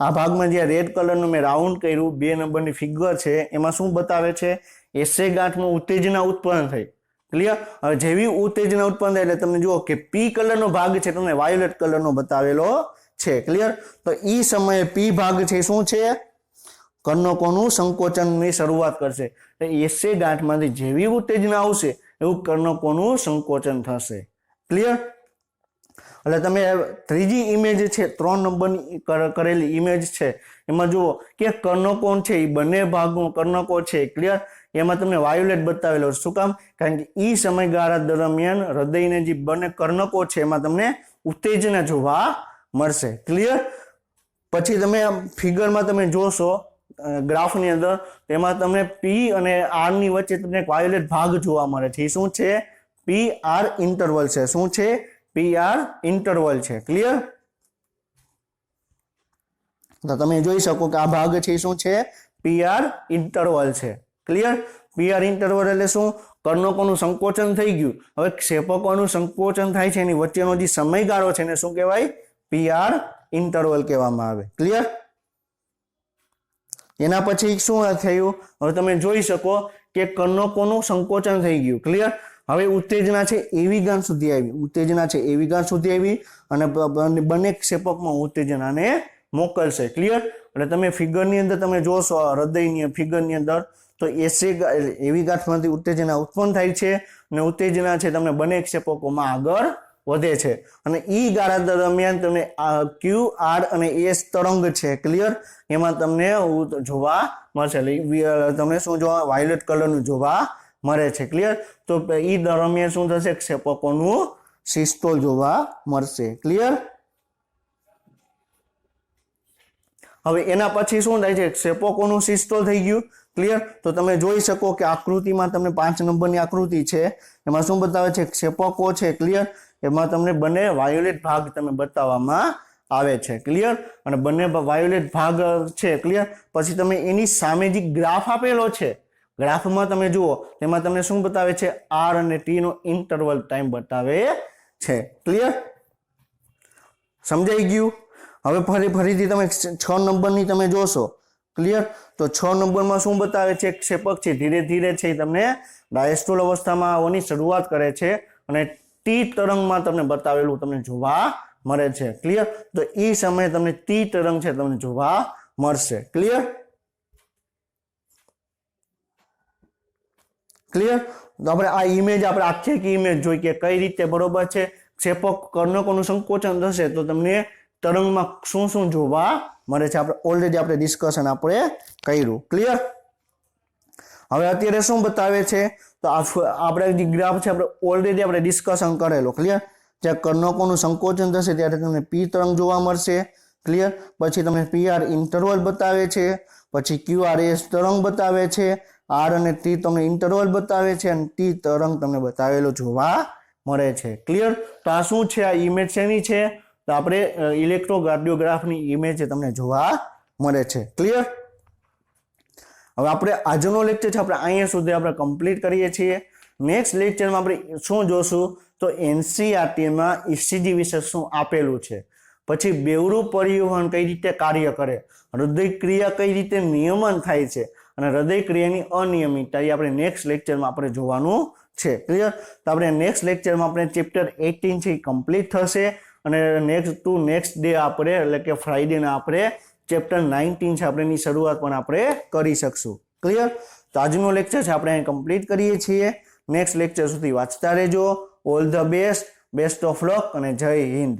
આ ભાગમાં જે રેડ કલરનું મેં રાઉન્ડ કર્યું, 2 નંબરની ફિગર છે, એમાં શું બતાવે છે? એસે ગાંઠમાં ઉત્તેજના ઉત્પન્ન થઈ. ક્લિયર? હવે જેવી ઉત્તેજના ઉત્પન્ન થાય એટલે તમે જુઓ કે પી કલરનો ભાગ છે તમને વાયોલેટ કલરનો બતાવેલો છે. ક્લિયર? તો એ સમયે પી ભાગ છે શું છે? કર્ણકોનું સંકોચનની શરૂઆત કરશે. એસે ગાંઠમાંથી જેવી ઉત્તેજના આવશે એવું કર્ણકોનું સંકોચન થશે. ક્લિયર? એટલે તમે ત્રીજી ઇમેજ છે, 3 નંબરની કરેલી ઇમેજ છે, એમાં જુઓ કે કર્ણકો છે એ બંને ભાગો કર્ણકો છે. ક્લિયર? એમાં તમને વાયોલેટ બતાવેલો. શું કામ? કારણ કે એ સમયગાળા દરમિયાન હૃદયને જે બંને કર્ણકો છે એમાં તમને ઉત્તેજના જોવા મળશે. ક્લિયર? પછી તમે ફિગરમાં તમે જોશો ગ્રાફની અંદર, તેમાં તમને પી અને આર ની વચ્ચે તમને એક વાયોલેટ ભાગ જોવા મળે છે. એ શું છે? પી આર ઇન્ટરવલ છે. શું છે? પી આર ઇન્ટરવલ છે. ક્લિયર? તો તમે જોઈ શકો કે આ ભાગ છે શું છે? પી આર ઇન્ટરવલ છે. ક્લિયર? પી આર ઇન્ટરવલ એટલે શું? કર્ણકોનું સંકોચન થઈ ગયું, હવે ક્ષેપકોનું સંકોચન થાય છે, એની વચ્ચેનો જે સમયગાળો છે એને શું કહેવાય? પી આર ઇન્ટરવલ કહેવામાં આવે. ક્લિયર? એના પછી શું થયું? હવે તમે જોઈ શકો કે કર્ણકોનું સંકોચન થઈ ગયું. ક્લિયર? હવે ઉત્તેજના છે એવી ગાંઠ સુધી આવી. ઉત્તેજના છે એવી ગાંઠ સુધી આવી અને બંને ક્ષેપકમાં ઉત્તેજનાને મોકલશે. ક્લિયર? એટલે તમે ફિગરની અંદર તમે જોશો હૃદયની ફિગરની અંદર તો એસિડ એવી ગાંઠમાંથી ઉત્તેજના ઉત્પન્ન થાય છે અને ઉત્તેજના છે તમને બંને ક્ષેપકોમાં આગળ વધે છે અને ઈ ગાળા દરમિયાન તમને ક્યુ આર અને એસ તરંગ છે ક્લિયર એમાં તમને જોવા મળશે તમને શું જોવા વાયોલેટ કલરનું જોવા મળે છે ક્લિયર તો ઈ દરમિયાન શું થશે ક્ષેપકોનું સિસ્ટોલ જોવા મળશે ક્લિયર હવે એના પછી શું થાય છે ક્ષેપકોનું સિસ્ટોલ થઈ ગયું ક્લિયર તો તમે જોઈ શકો કે આકૃતિમાં તમને 5 નંબરની આકૃતિ છે એમાં શું બતાવે છે ક્ષેપકો છે ક્લિયર એમાં તમને બંને વાયોલેટ ભાગ તમે બતાવવામાં આવે છે ક્લિયર અને બંને વાયોલેટ ભાગ છે ક્લિયર પછી તમે એની સામે જે ગ્રાફ આપેલો છે ગ્રાફમાં તમે જુઓ તેમાં તમને શું બતાવે છે આર અને ટી નો ઇન્ટરવલ ટાઈમ બતાવે છે ક્લિયર સમજાઈ ગયું હવે ફરીથી તમે 6 નંબરની તમે જોશો ક્લિયર તો 6 નંબરમાં શું બતાવે છે ક્ષેપક છે ધીરે ધીરે છે તમને ડાયસ્ટોલ અવસ્થામાં આવવાની શરૂઆત કરે છે અને ટી તરંગમાં તમને બતાવેલું તમને જોવા મળે છે ક્લિયર તો એ સમયે તમને ટી તરંગ છે તમને જોવા મળશે ક્લિયર ક્લિયર તો આપણે આ ઇમેજ આપણે આખી ઇમેજ જોઈ કે કઈ રીતે બરોબર છે ક્ષેપક કર્ણકોનું સંકોચન થશે તો તમને તરંગમાં શું શું જોવા મળે છે આપણે ઓલરેડી આપણે ડિસ્કશન આપણે કર્યું ક્લિયર હવે અત્યારે શું બતાવે છે તો આપણે જે ગ્રાફ છે આપણે ઓલરેડી આપણે ડિસ્કશન કરેલો ક્લિયર જ્યાં કર્ણકોનું સંકોચન થશે ત્યારે તમને પી તરંગ જોવા મળશે ક્લિયર પછી તમને પીઆર ઇન્ટરવલ બતાવે છે પછી ક્યુઆરએસ તરંગ બતાવે છે આર અને ટી તમને ઇન્ટરવલ બતાવે છે અને ટી તરંગ તમને બતાવેલો જોવા મળે છે ક્લિયર તો આ શું છે આ ઇમેજ શેની છે તો આપણે ઇલેક્ટ્રોકાર્ડિયોગ્રાફની ઇમેજ તમને જોવા મળે છે ક્લિયર હવે આપણે આજનો લેક્ચર છે આપણે અહીંયા સુધી આપણે કમ્પ્લીટ કરીએ છીએ નેક્સ્ટ લેક્ચરમાં આપણે શું જોશું તો એનસીઆરટીમાં ઇસીજી વિશે શું આપેલું છે પછી બેવડું પરિવહન કઈ રીતે કાર્ય કરે હૃદય ક્રિયા કઈ રીતે નિયમન થાય છે અને હૃદય ક્રિયાની અનિયમિતતા એ આપણે નેક્સ્ટ લેક્ચરમાં આપણે જોવાનું છે ક્લિયર તો આપણે નેક્સ્ટ લેક્ચરમાં આપણે ચેપ્ટર 18 છે એ કમ્પ્લીટ થશે અને નેક્સ્ટ ડે આપણે એટલે કે ફ્રાઈડેના આપણે ચેપ્ટર 19 છે આપણે એની શરૂઆત પણ આપણે કરી શકશું ક્લિયર તો આજનો લેક્ચર છે આપણે અહીં કમ્પ્લીટ કરીએ છીએ નેક્સ્ટ લેક્ચર સુધી વાંચતા રહેજો all the best of luck અને જય હિન્દ